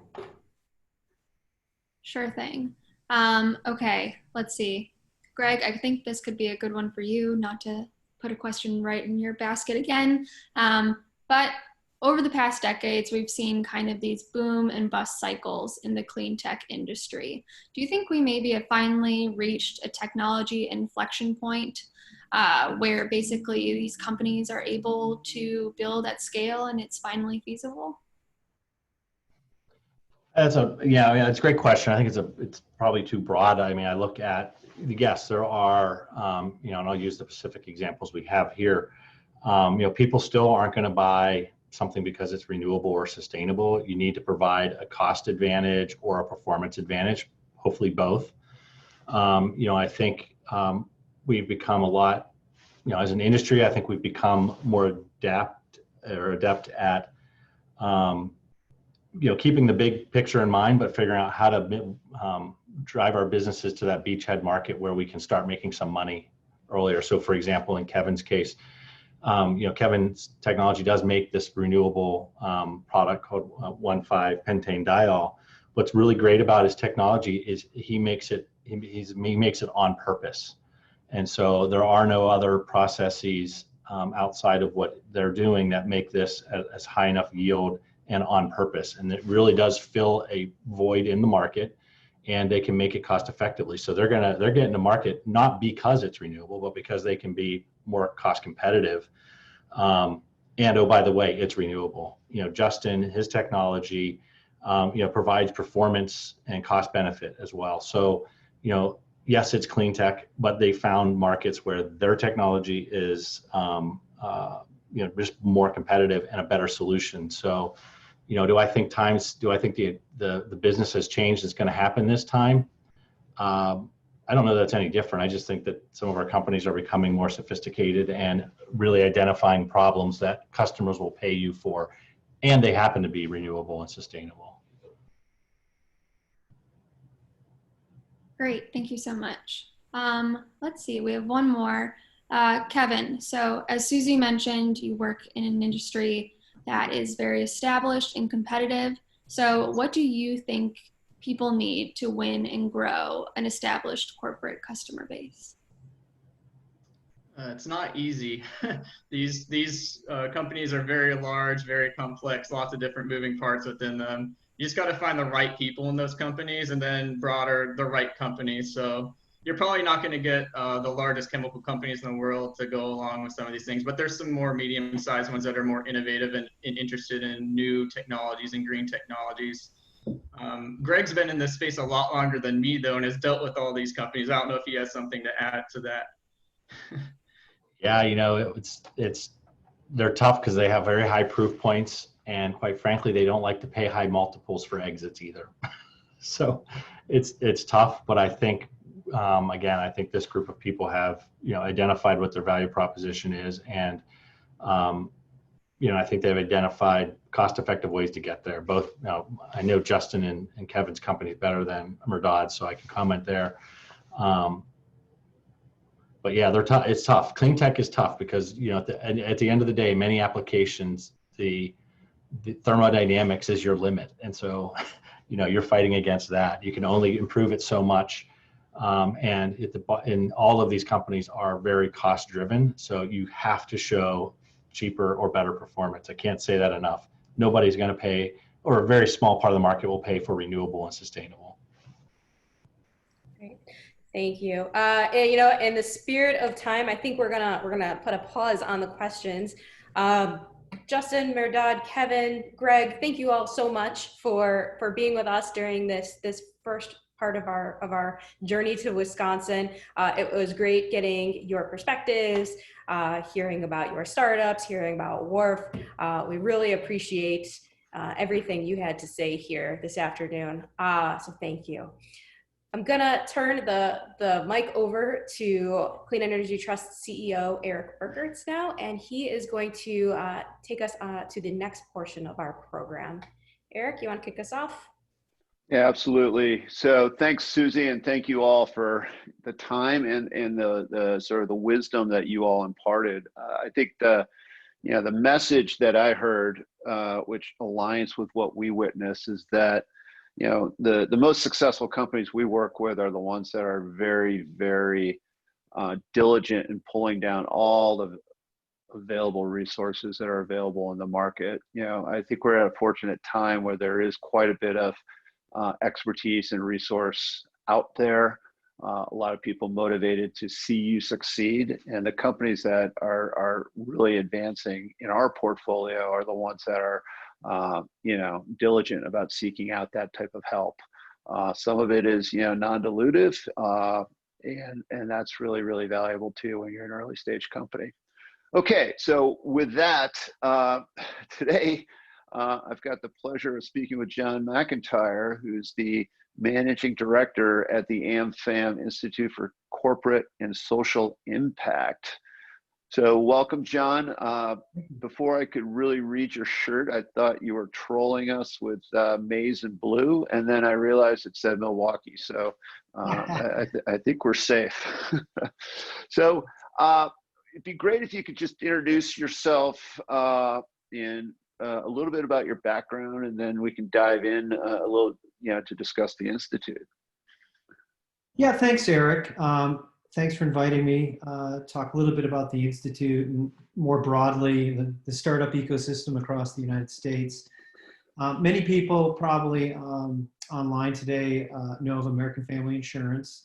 Speaker 6: Sure thing. Okay, let's see. Greg, I think this could be a good one for you, not to put a question right in your basket again. But over the past decades, we've seen kind of these boom and bust cycles in the clean tech industry. Do you think we maybe have finally reached a technology inflection point where basically these companies are able to build at scale and it's finally feasible?
Speaker 2: It's a great question. I think it's probably too broad. I mean, I look at, yes, there are, and I'll use the specific examples we have here. People still aren't going to buy something because it's renewable or sustainable. You need to provide a cost advantage or a performance advantage, hopefully both. I think we've become a lot, as an industry, I think we've become more adept at, keeping the big picture in mind, but figuring out how to drive our businesses to that beachhead market where we can start making some money earlier. So for example, in Kevin's case, Kevin's technology does make this renewable product called 1,5-pentane-diol. What's really great about his technology is he makes it on purpose. And so there are no other processes outside of what they're doing that make this as high enough yield and on purpose. And it really does fill a void in the market, and they can make it cost effectively. So they're getting to market not because it's renewable, but because they can be more cost competitive. And oh, by the way, it's renewable. Justin, his technology, provides performance and cost benefit as well. So, yes, it's clean tech, but they found markets where their technology is, just more competitive and a better solution. So, do I think the business has changed? It's going to happen this time. I don't know that's any different. I just think that some of our companies are becoming more sophisticated and really identifying problems that customers will pay you for, and they happen to be renewable and sustainable.
Speaker 6: Great, thank you so much. Let's see, we have one more. Kevin, so as Susie mentioned, you work in an industry that is very established and competitive. So what do you think people need to win and grow an established corporate customer base?
Speaker 5: It's not easy. These companies are very large, very complex, lots of different moving parts within them. You just got to find the right people in those companies, and then broader, the right companies. So you're probably not going to get the largest chemical companies in the world to go along with some of these things, but there's some more medium-sized ones that are more innovative and interested in new technologies and green technologies. Greg's been in this space a lot longer than me, though, and has dealt with all these companies. I don't know if he has something to add to that.
Speaker 2: Yeah, they're tough because they have very high proof points, and quite frankly, they don't like to pay high multiples for exits either. So it's tough, but I think, again, I think this group of people have, identified what their value proposition is, and I think they've identified cost-effective ways to get there. Both, I know Justin and Kevin's company better than Mehrdad, so I can comment there. But yeah, they're tough. It's tough. Clean tech is tough because at the end of the day, many applications, the thermodynamics is your limit, and so you're fighting against that. You can only improve it so much, and all of these companies are very cost-driven. So you have to show cheaper or better performance. I can't say that enough. Nobody's going to pay, or a very small part of the market will pay for renewable and sustainable.
Speaker 1: Great. Thank you. In the spirit of time, I think we're gonna put a pause on the questions. Justin, Mehrdad, Kevin, Greg, thank you all so much for being with us during this first part of our journey to Wisconsin. It was great getting your perspectives, hearing about your startups, hearing about WARF. We really appreciate everything you had to say here this afternoon. So thank you. I'm gonna turn the mic over to Clean Energy Trust CEO Erik Birkerts now, and he is going to take us to the next portion of our program. Erik, you want to kick us off?
Speaker 7: Yeah, absolutely. So thanks, Susie, and thank you all for the time and the sort of the wisdom that you all imparted. I think the message that I heard, which aligns with what we witness, is that the most successful companies we work with are the ones that are very, very diligent in pulling down all the available resources that are available in the market. I think we're at a fortunate time where there is quite a bit of expertise and resource out there. A lot of people motivated to see you succeed, and the companies that are really advancing in our portfolio are the ones that are diligent about seeking out that type of help. Some of it is non-dilutive, and that's really, really valuable too when you're an early stage company. Okay, so with that, today I've got the pleasure of speaking with John McIntyre, who's the Managing Director at the AmFam Institute for Corporate and Social Impact. So welcome, John. Before I could really read your shirt, I thought you were trolling us with maize and blue, and then I realized it said Milwaukee. So I think we're safe. So it'd be great if you could just introduce yourself and a little bit about your background, and then we can dive in a little, to discuss the Institute.
Speaker 8: Yeah, thanks, Erik. Thanks for inviting me. Talk a little bit about the Institute and more broadly the startup ecosystem across the United States. Many people probably online today know of American Family Insurance.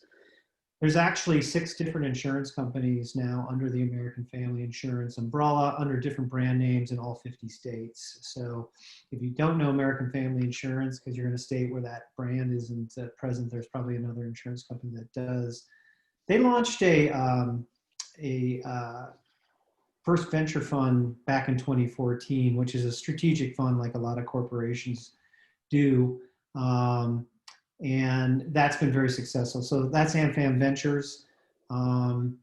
Speaker 8: There's actually 6 different insurance companies now under the American Family Insurance umbrella under different brand names in all 50 states. So if you don't know American Family Insurance because you're in a state where that brand isn't present, there's probably another insurance company that does. They launched a first venture fund back in 2014, which is a strategic fund like a lot of corporations do. And that's been very successful. So that's AmFam Ventures. In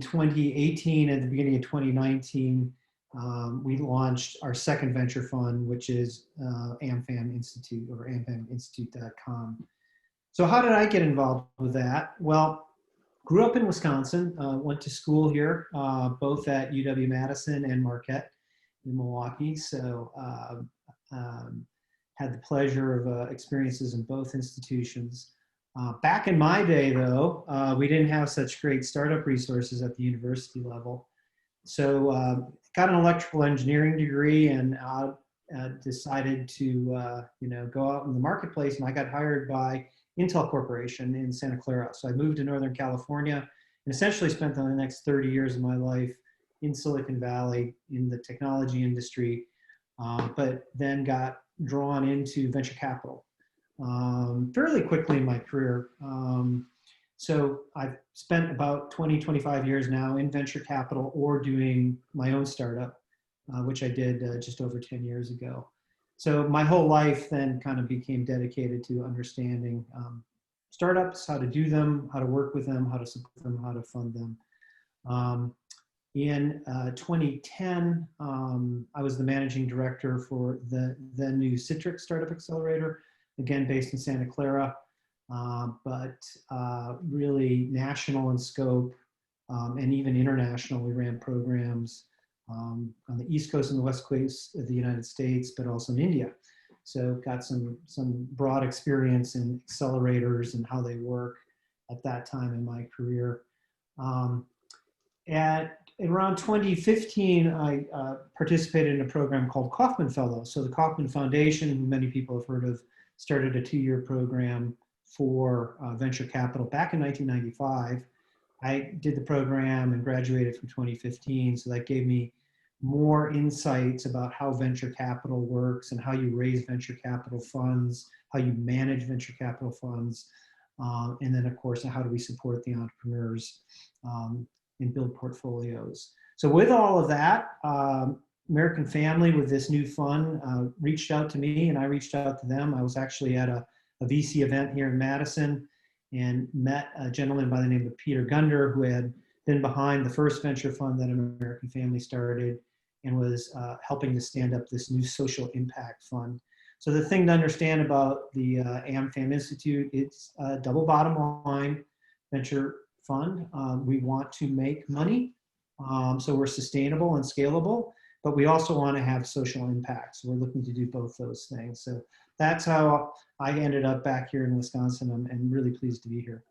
Speaker 8: 2018, at the beginning of 2019, we launched our second venture fund, which is AmFam Institute, or amfaminstitute.com. So how did I get involved with that? Well, grew up in Wisconsin, went to school here, both at UW-Madison and Marquette in Milwaukee. So had the pleasure of experiences in both institutions. Back in my day, though, we didn't have such great startup resources at the university level. So got an electrical engineering degree and decided to go out in the marketplace, and I got hired by Intel Corporation in Santa Clara. So I moved to Northern California and essentially spent the next 30 years of my life in Silicon Valley in the technology industry, but then got drawn into venture capital fairly quickly in my career. So I've spent about 20, 25 years now in venture capital or doing my own startup, which I did just over 10 years ago. So my whole life then kind of became dedicated to understanding startups, how to do them, how to work with them, how to support them, how to fund them. In 2010, I was the managing director for the new Citrix Startup Accelerator, again based in Santa Clara, but really national in scope and even international. We ran programs on the East Coast and the West Coast of the United States, but also in India. So got some broad experience in accelerators and how they work at that time in my career. At around 2015, I participated in a program called Kauffman Fellows. So the Kauffman Foundation, who many people have heard of, started a 2-year program for venture capital back in 1995. I did the program and graduated from 2015, so that gave me more insights about how venture capital works and how you raise venture capital funds, how you manage venture capital funds, and then of course, how do we support the entrepreneurs and build portfolios. So with all of that, American Family with this new fund reached out to me and I reached out to them. I was actually at a VC event here in Madison and met a gentleman by the name of Peter Gunder, who had been behind the first venture fund that American Family started and was helping to stand up this new social impact fund. So the thing to understand about the AmFam Institute, it's a double bottom line venture fund. We want to make money, so we're sustainable and scalable, but we also want to have social impact. So we're looking to do both those things. So that's how I ended up back here in Wisconsin. I'm really pleased to be here.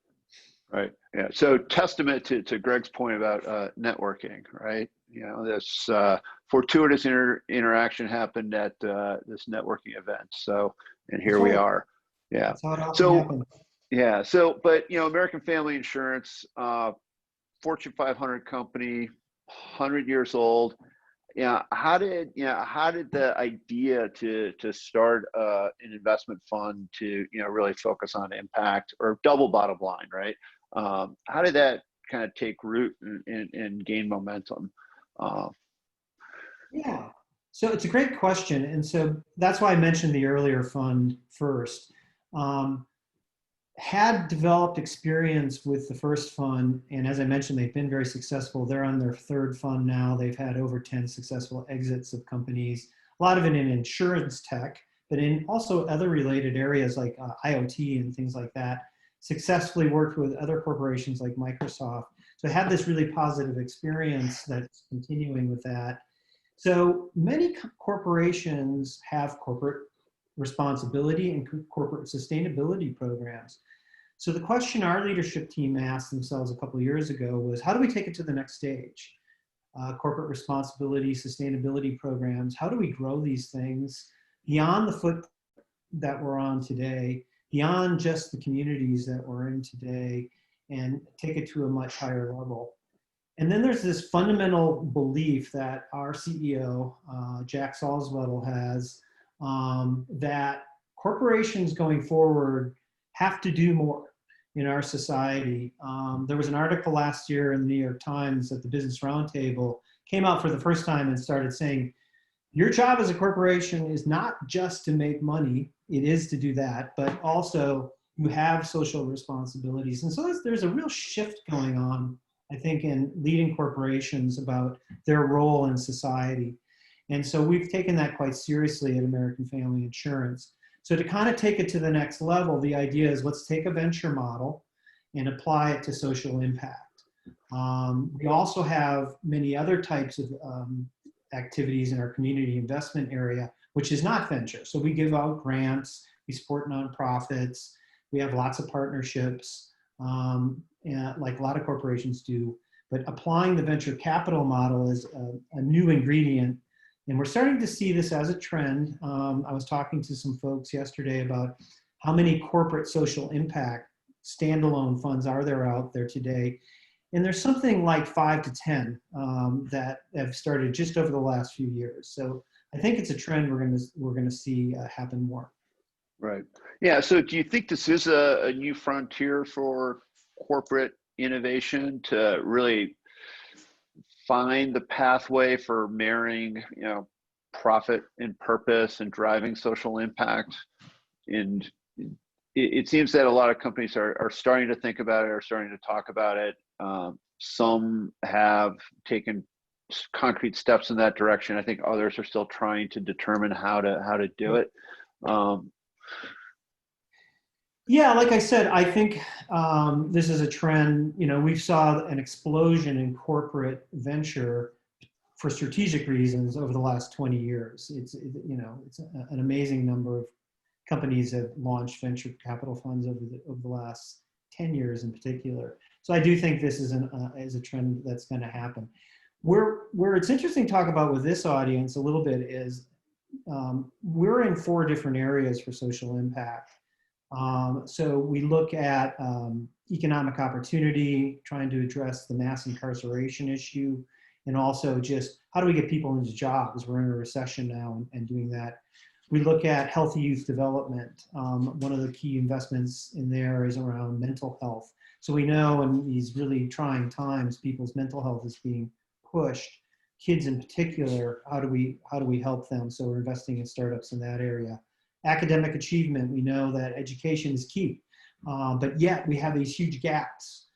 Speaker 7: Right. Yeah. So testament to Greg's point about networking, right? This fortuitous interaction happened at this networking event. So, and here we are. Yeah.
Speaker 8: That's how it often happens.
Speaker 7: Yeah. So, but American Family Insurance, Fortune 500 company, 100 years old. Yeah. How did the idea to start an investment fund to really focus on impact or double bottom line, right? How did that kind of take root and gain momentum?
Speaker 8: Yeah. So it's a great question, and so that's why I mentioned the earlier fund first. had developed experience with the first fund, and as I mentioned, they've been very successful. They're on their third fund now. They've had over 10 successful exits of companies, a lot of it in insurance tech, but in also other related areas like IoT and things like that, successfully worked with other corporations like Microsoft. So had this really positive experience that's continuing with that. So many corporations have corporate responsibility and corporate sustainability programs. So the question our leadership team asked themselves a couple of years ago was, how do we take it to the next stage? Corporate responsibility, sustainability programs, how do we grow these things beyond the foot that we're on today, beyond just the communities that we're in today, and take it to a much higher level? And then there's this fundamental belief that our CEO, Jack Salzwedel, has, that corporations going forward have to do more in our society. There was an article last year in the New York Times at the Business Roundtable, came out for the first time and started saying, your job as a corporation is not just to make money, it is to do that, but also you have social responsibilities. And so there's a real shift going on, I think, in leading corporations about their role in society. And so we've taken that quite seriously at American Family Insurance. So to kind of take it to the next level, the idea is let's take a venture model and apply it to social impact. We also have many other types of activities in our community investment area, which is not venture. So we give out grants, we support nonprofits, we have lots of partnerships, like a lot of corporations do. But applying the venture capital model is a new ingredient. And we're starting to see this as a trend. I was talking to some folks yesterday about how many corporate social impact standalone funds are there out there today. And there's something like 5 to 10 that have started just over the last few years. So I think it's a trend we're gonna see happen more.
Speaker 7: Right. Yeah. So do you think this is a new frontier for corporate innovation to really find the pathway for marrying, profit and purpose and driving social impact? And it seems that a lot of companies are starting to think about it, are starting to talk about it. Some have taken concrete steps in that direction. I think others are still trying to determine how to do it.
Speaker 8: Yeah, like I said, I think this is a trend. We saw an explosion in corporate venture for strategic reasons over the last 20 years. It's an amazing number of companies have launched venture capital funds over the last 10 years in particular. So I do think this is a trend that's going to happen. Where it's interesting to talk about with this audience a little bit is we're in 4 different areas for social impact. So we look at economic opportunity, trying to address the mass incarceration issue, and also just how do we get people into jobs? We're in a recession now and doing that. We look at healthy youth development. One of the key investments in there is around mental health. So we know in these really trying times, people's mental health is being pushed. Kids in particular, how do we help them? So we're investing in startups in that area. Academic achievement, we know that education is key, but yet we have these huge gaps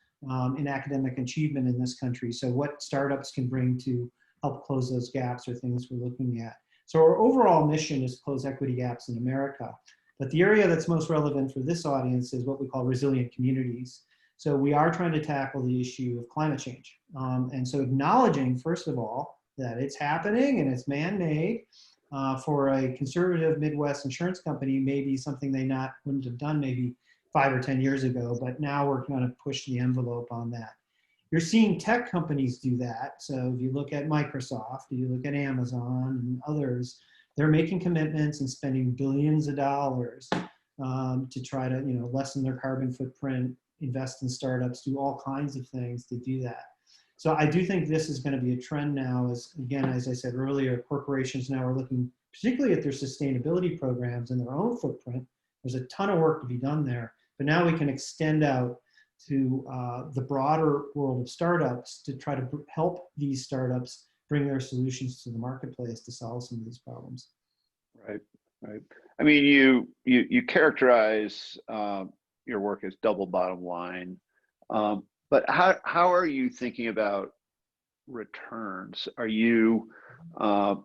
Speaker 8: in academic achievement in this country. So what startups can bring to help close those gaps are things we're looking at. So our overall mission is to close equity gaps in America. But the area that's most relevant for this audience is what we call resilient communities. So we are trying to tackle the issue of climate change. And so acknowledging, first of all, that it's happening and it's man-made. For a conservative Midwest insurance company, maybe something they wouldn't have done maybe 5 or 10 years ago, but now we're going to push the envelope on that. You're seeing tech companies do that. So if you look at Microsoft, you look at Amazon and others, they're making commitments and spending billions of dollars to try to lessen their carbon footprint, invest in startups, do all kinds of things to do that. So I do think this is going to be a trend now, as I said earlier, corporations now are looking particularly at their sustainability programs and their own footprint. There's a ton of work to be done there, but now we can extend out to the broader world of startups to try to help these startups bring their solutions to the marketplace to solve some of these problems.
Speaker 7: Right, right. I mean, you characterize your work as double bottom line, but how are you thinking about returns? Are you are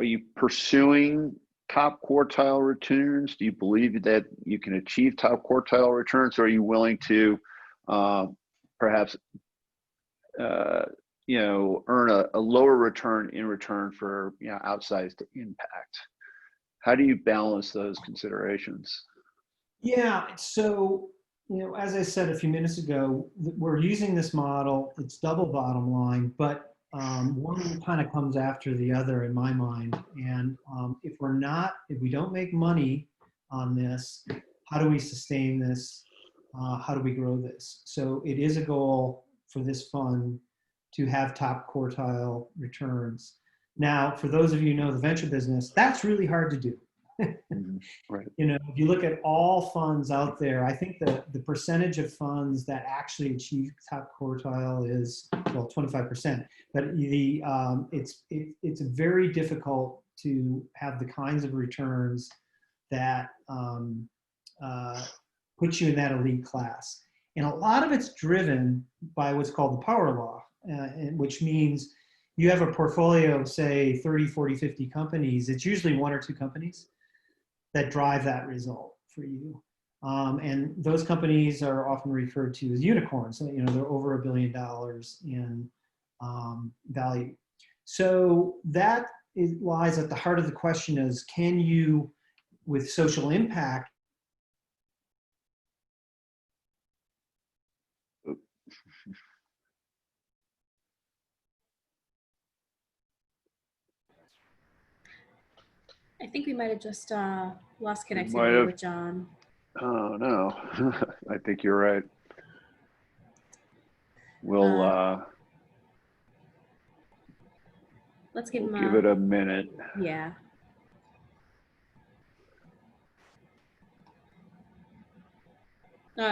Speaker 7: you pursuing top quartile returns? Do you believe that you can achieve top quartile returns, or are you willing to perhaps earn a lower return in return for outsized impact? How do you balance those considerations?
Speaker 8: Yeah, so as I said a few minutes ago, we're using this model. It's double bottom line, but one kind of comes after the other in my mind. And if we don't make money on this, how do we sustain this? How do we grow this? So it is a goal for this fund to have top quartile returns. Now, for those of you who know the venture business, that's really hard to do.
Speaker 7: Right.
Speaker 8: If you look at all funds out there, I think the percentage of funds that actually achieve top quartile is 25%. But it's very difficult to have the kinds of returns that put you in that elite class. And a lot of it's driven by what's called the power law, which means you have a portfolio of, say, 30, 40, 50 companies. It's usually one or two companies that drive that result for you. And those companies are often referred to as unicorns. So, they're over $1 billion in value. So that lies at the heart of the question is, can you, with social impact,
Speaker 1: I think we might have just lost connectivity with John.
Speaker 7: Oh, no. I think you're right. We'll
Speaker 1: let's give him
Speaker 7: give it a minute.
Speaker 1: Yeah.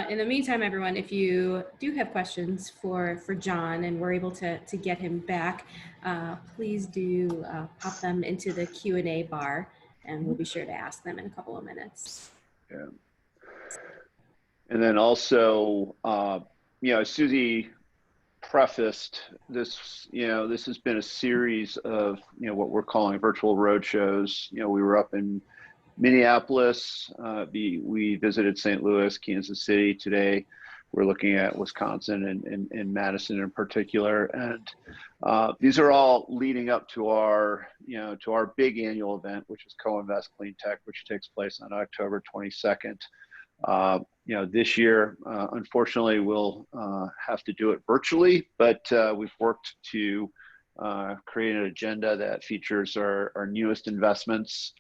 Speaker 1: In the meantime, everyone, if you do have questions for John and we're able to get him back, please do pop them into the Q&A bar, and we'll be sure to ask them in a couple of minutes.
Speaker 7: Yeah. And then also, Susie prefaced this, this has been a series of, what we're calling virtual roadshows. We were up in Minneapolis, we visited St. Louis, Kansas City. Today we're looking at Wisconsin and Madison in particular. And these are all leading up to our big annual event, which is Co-Invest Cleantech, which takes place on October 22nd. This year, unfortunately, we'll have to do it virtually, but we've worked to create an agenda that features our newest investments.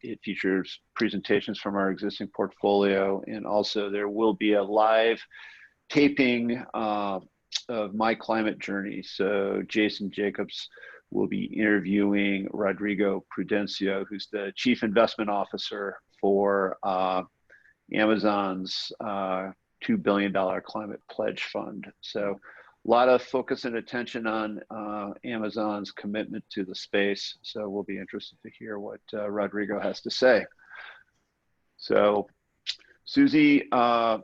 Speaker 7: It features presentations from our existing portfolio, and also there will be a live taping of My Climate Journey. So Jason Jacobs will be interviewing Rodrigo Prudencio, who's the Chief Investment Officer for Amazon's $2 billion Climate Pledge Fund. So a lot of focus and attention on Amazon's commitment to the space. So we'll be interested to hear what Rodrigo has to say. So Susie, I'll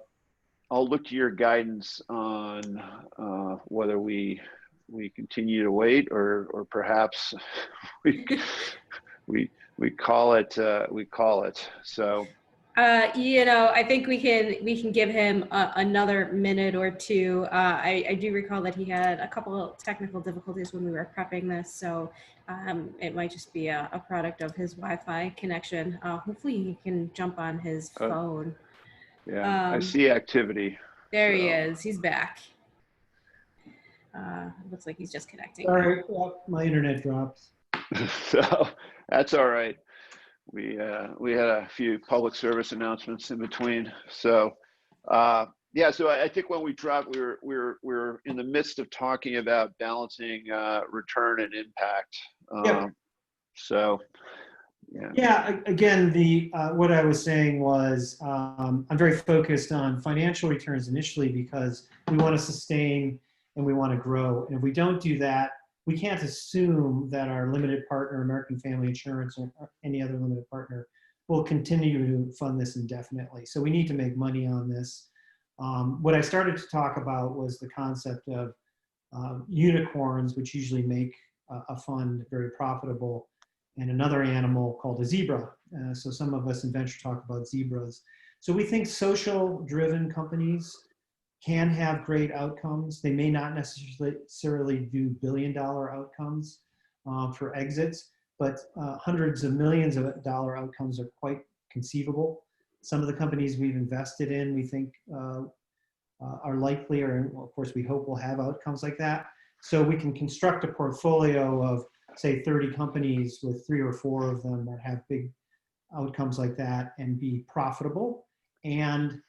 Speaker 7: look to your guidance on whether we continue to wait or perhaps we call it. So.
Speaker 1: I think we can give him another minute or two. I do recall that he had a couple of technical difficulties when we were prepping this, so it might just be a product of his Wi-Fi connection. Hopefully he can jump on his phone.
Speaker 7: Yeah, I see activity.
Speaker 1: There he is. He's back. Looks like he's just connecting.
Speaker 8: Sorry, my internet drops.
Speaker 7: So that's all right. We had a few public service announcements in between. So so I think when we dropped, we were in the midst of talking about balancing return and impact.
Speaker 8: Yep.
Speaker 7: So
Speaker 8: again, what I was saying was I'm very focused on financial returns initially because we want to sustain and we want to grow. And if we don't do that, we can't assume that our limited partner, American Family Insurance, or any other limited partner, we'll continue to fund this indefinitely. So we need to make money on this. What I started to talk about was the concept of unicorns, which usually make a fund very profitable, and another animal called a zebra. So some of us in venture talk about zebras. So we think social-driven companies can have great outcomes. They may not necessarily do billion-dollar outcomes for exits, but hundreds of millions of dollar outcomes are quite conceivable. Some of the companies we've invested in, we think are likely, or of course we hope will have outcomes like that. So we can construct a portfolio of, say, 30 companies with 3 or 4 of them that have big outcomes like that and be profitable and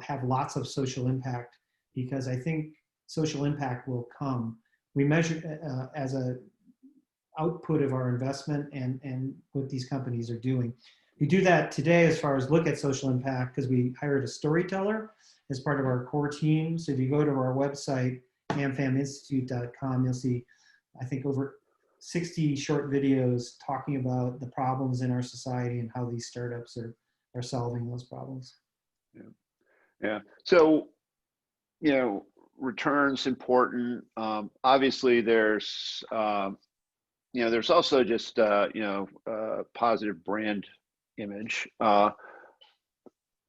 Speaker 8: have lots of social impact, because I think social impact will come. We measure as a output of our investment and what these companies are doing. We do that today as far as look at social impact because we hired a storyteller as part of our core team. So if you go to our website, amfaminstitute.com, you'll see, I think, over 60 short videos talking about the problems in our society and how these startups are solving those problems.
Speaker 7: Yeah. Yeah. So, you know, returns important. Obviously, there's you know, there's also just you know, positive brand image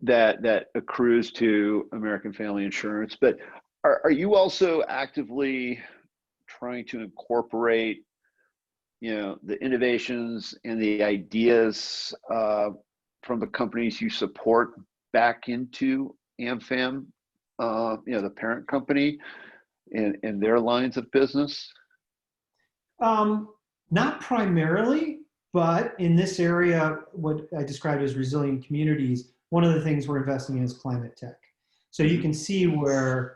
Speaker 7: that accrues to American Family Insurance. But are you also actively trying to incorporate, you know, the innovations and the ideas from the companies you support back into AmFam, you know, the parent company, in their lines of business?
Speaker 8: Not primarily, but in this area, what I described as resilient communities, one of the things we're investing in is climate tech. So you can see where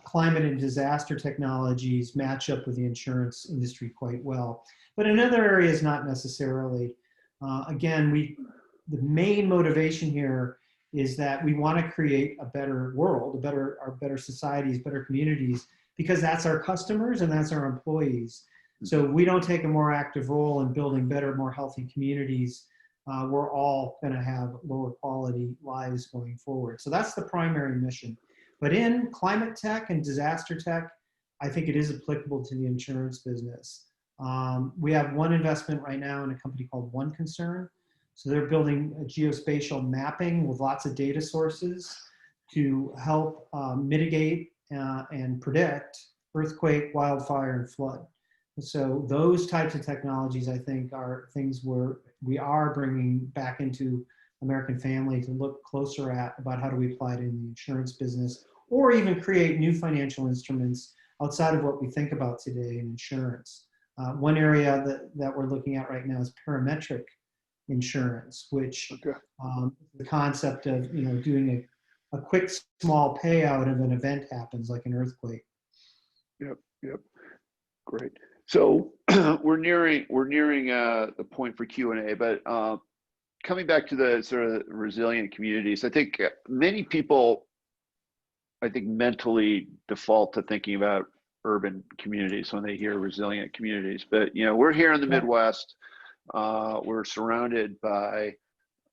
Speaker 8: climate and disaster technologies match up with the insurance industry quite well. But in other areas, not necessarily. Again, the main motivation here is that we want to create a better world, better societies, better communities, because that's our customers and that's our employees. So we don't take a more active role in building better, more healthy communities. We're all going to have lower quality lives going forward. So that's the primary mission. But in climate tech and disaster tech, I think it is applicable to the insurance business. We have one investment right now in a company called One Concern. So they're building a geospatial mapping with lots of data sources to help mitigate and predict earthquake, wildfire, and flood. So those types of technologies, I think, are things we are bringing back into American Family to look closer at about how do we apply it in the insurance business, or even create new financial instruments outside of what we think about today in insurance. One area that we're looking at right now is parametric insurance, which the concept of, you know, doing a quick small payout if an event happens, like an earthquake.
Speaker 7: Yep. Great. So we're nearing the point for Q&A, but coming back to the sort of resilient communities, I think many people, mentally default to thinking about urban communities when they hear resilient communities. But, you know, we're here in the Midwest. We're surrounded by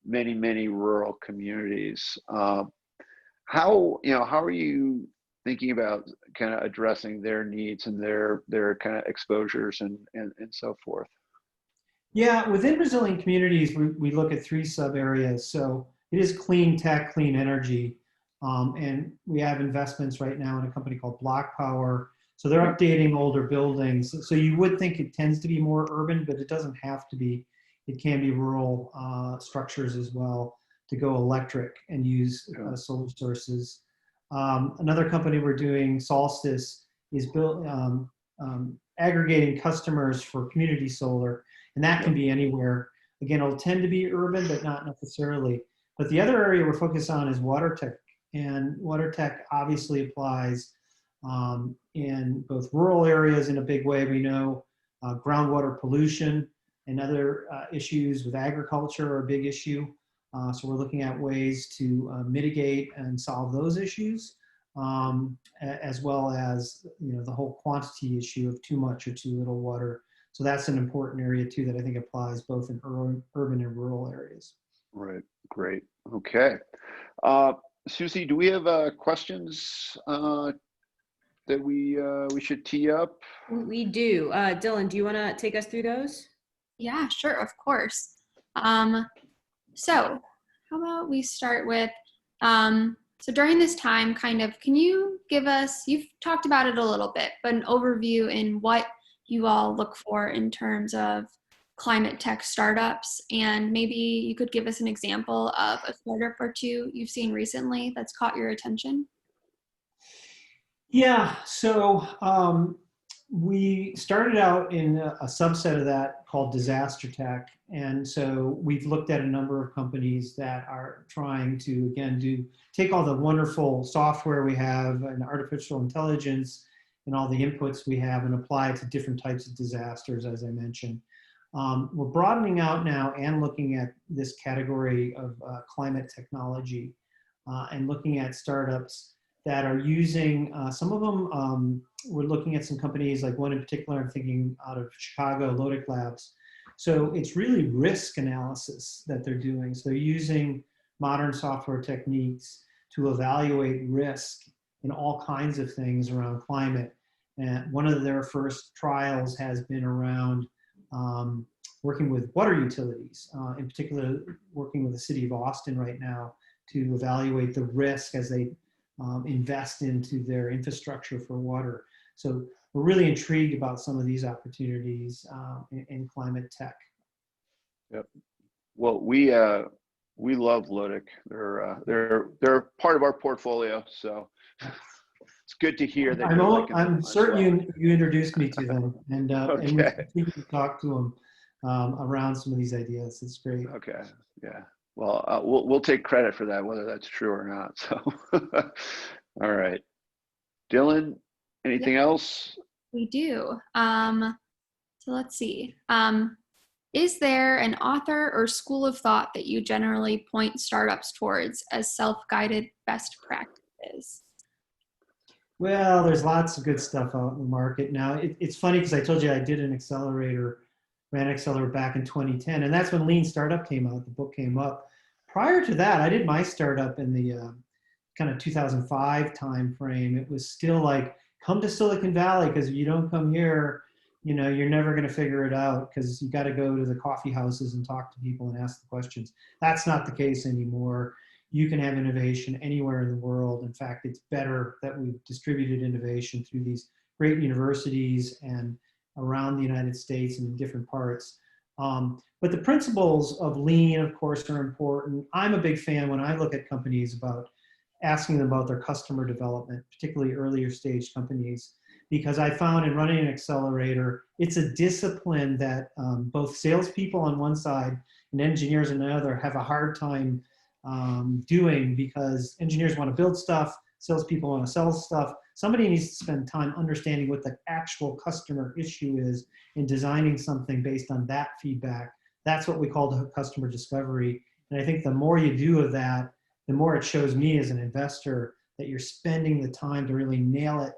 Speaker 7: many rural communities. How are you thinking about kind of addressing their needs and their kind of exposures and so forth?
Speaker 8: Yeah, within resilient communities, we look at 3 sub areas. So it is clean tech, clean energy, and we have investments right now in a company called Block Power. So they're updating older buildings. So you would think it tends to be more urban, but it doesn't have to be. It can be rural structures as well to go electric and use solar sources. Another company we're doing, Solstice, is aggregating customers for community solar, and that can be anywhere. Again, it'll tend to be urban, but not necessarily. But the other area we're focused on is water tech, and water tech obviously applies in both rural areas in a big way. We know groundwater pollution and other issues with agriculture are a big issue. So we're looking at ways to mitigate and solve those issues, as well as, you know, the whole quantity issue of too much or too little water. So that's an important area too that I think applies both in urban and rural areas.
Speaker 7: Right. Great. Okay. Susie, do we have questions that we should tee up?
Speaker 1: We do. Dylan, do you want to take us through those?
Speaker 6: Yeah, sure, of course. So how about we start with, so during this time, can you give us, you've talked about it a little bit, but an overview in what you all look for in terms of climate tech startups, and maybe you could give us an example of a startup or two you've seen recently that's caught your attention?
Speaker 8: Yeah, so we started out in a subset of that called disaster tech. And so we've looked at a number of companies that are trying to, again, take all the wonderful software we have and artificial intelligence and all the inputs we have and apply it to different types of disasters, as I mentioned. We're broadening out now and looking at this category of climate technology and looking at startups that are using, some of them, we're looking at some companies, like one in particular, I'm thinking out of Chicago, Lodic Labs. So it's really risk analysis that they're doing. So they're using modern software techniques to evaluate risk in all kinds of things around climate. And one of their first trials has been around working with water utilities, in particular working with the city of Austin right now to evaluate the risk as they invest into their infrastructure for water. So we're really intrigued about some of these opportunities in climate tech.
Speaker 7: Yep. Well, we love Lodic. They're part of our portfolio, so it's good to hear that.
Speaker 8: I'm certain you introduced me to them, and
Speaker 7: okay.
Speaker 8: and we continue to talk to them around some of these ideas. It's great.
Speaker 7: Okay. Yeah. Well, we'll take credit for that, whether that's true or not. So, all right, Dylan, anything else?
Speaker 6: We do. So let's see. Is there an author or school of thought that you generally point startups towards as self-guided best practices?
Speaker 8: Well, there's lots of good stuff out in the market now. It's funny because I told you I did ran an accelerator back in 2010, and that's when Lean Startup came out, the book came up. Prior to that, I did my startup in the kind of 2005 timeframe. It was still like, come to Silicon Valley, because if you don't come here, you're never going to figure it out, because you got to go to the coffee houses and talk to people and ask the questions. That's not the case anymore. You can have innovation anywhere in the world. In fact, it's better that we've distributed innovation through these great universities and around the United States and in different parts. But the principles of Lean, of course, are important. I'm a big fan when I look at companies about asking them about their customer development, particularly earlier stage companies, because I found in running an accelerator, it's a discipline that both salespeople on one side and engineers on the other have a hard time doing, because engineers want to build stuff, salespeople want to sell stuff. Somebody needs to spend time understanding what the actual customer issue is and designing something based on that feedback. That's what we call the customer discovery. And I think the more you do of that, the more it shows me as an investor that you're spending the time to really nail it.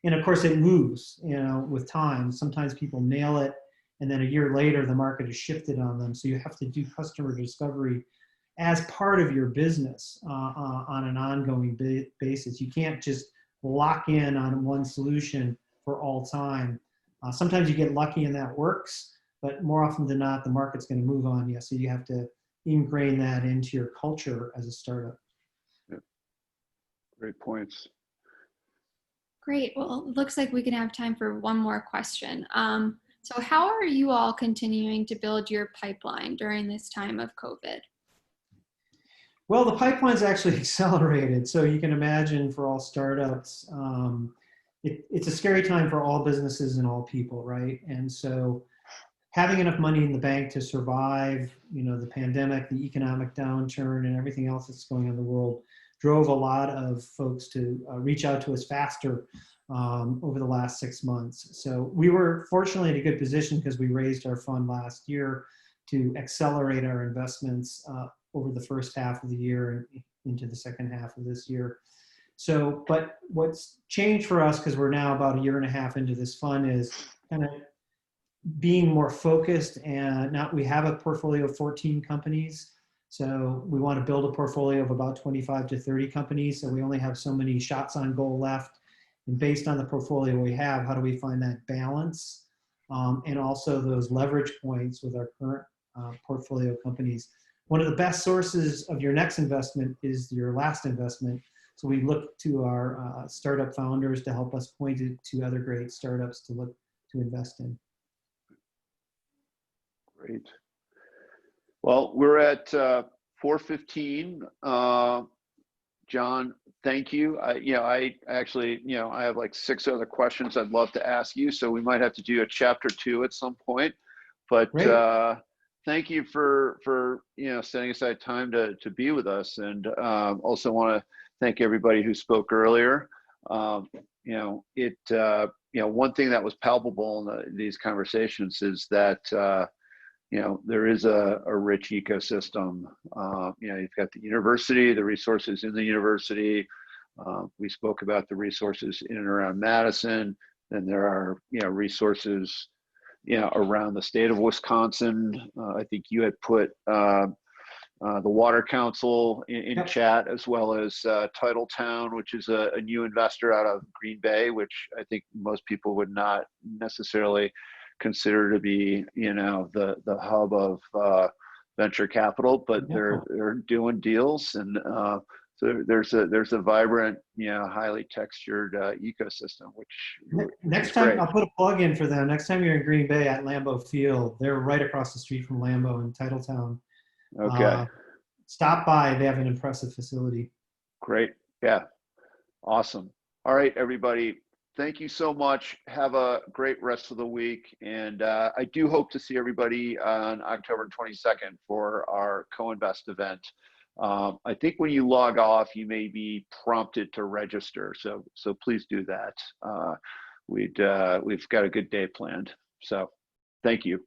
Speaker 8: And of course it moves, with time. Sometimes people nail it, and then a year later, the market has shifted on them. So you have to do customer discovery as part of your business on an ongoing basis. You can't just lock in on one solution for all time. Sometimes you get lucky and that works, but more often than not, the market's going to move on you. So you have to ingrain that into your culture as a startup.
Speaker 7: Yep. Great points.
Speaker 6: Great. Well, it looks like we can have time for one more question. So how are you all continuing to build your pipeline during this time of COVID?
Speaker 8: Well, the pipeline's actually accelerated. So you can imagine, for all startups, it's a scary time for all businesses and all people, right? And so having enough money in the bank to survive, the pandemic, the economic downturn, and everything else that's going on in the world drove a lot of folks to reach out to us faster over the last 6 months. So we were fortunately in a good position because we raised our fund last year to accelerate our investments over the first half of the year and into the second half of this year. So, but what's changed for us, because we're now about a year and a half into this fund, is kind of being more focused. And now we have a portfolio of 14 companies. So we want to build a portfolio of about 25 to 30 companies. So we only have so many shots on goal left. And based on the portfolio we have, how do we find that balance? And also those leverage points with our current portfolio companies. One of the best sources of your next investment is your last investment. So we look to our startup founders to help us point it to other great startups to look to invest in.
Speaker 7: Great. Well, we're at 4:15. John, thank you. I actually, I have like 6 other questions I'd love to ask you, so we might have to do a chapter 2 at some point. But thank you for setting aside time to be with us, and also want to thank everybody who spoke earlier. One thing that was palpable in these conversations is that there is a rich ecosystem. You've got the university, the resources in the university. We spoke about the resources in and around Madison. Then there are, resources, around the state of Wisconsin. I think you had put the Water Council in chat, as well as Titletown, which is a new investor out of Green Bay, which I think most people would not necessarily consider to be, the hub of venture capital, but they're doing deals, and so there's a vibrant, highly textured ecosystem. Which
Speaker 8: next time I'll put a plug in for them. Next time you're in Green Bay at Lambeau Field, they're right across the street from Lambeau in Titletown.
Speaker 7: Okay.
Speaker 8: Stop by. They have an impressive facility.
Speaker 7: Great. Yeah. Awesome. All right, everybody. Thank you so much. Have a great rest of the week. And I do hope to see everybody on October 22nd for our co-invest event. I think when you log off, you may be prompted to register. So please do that. We've got a good day planned. So thank you.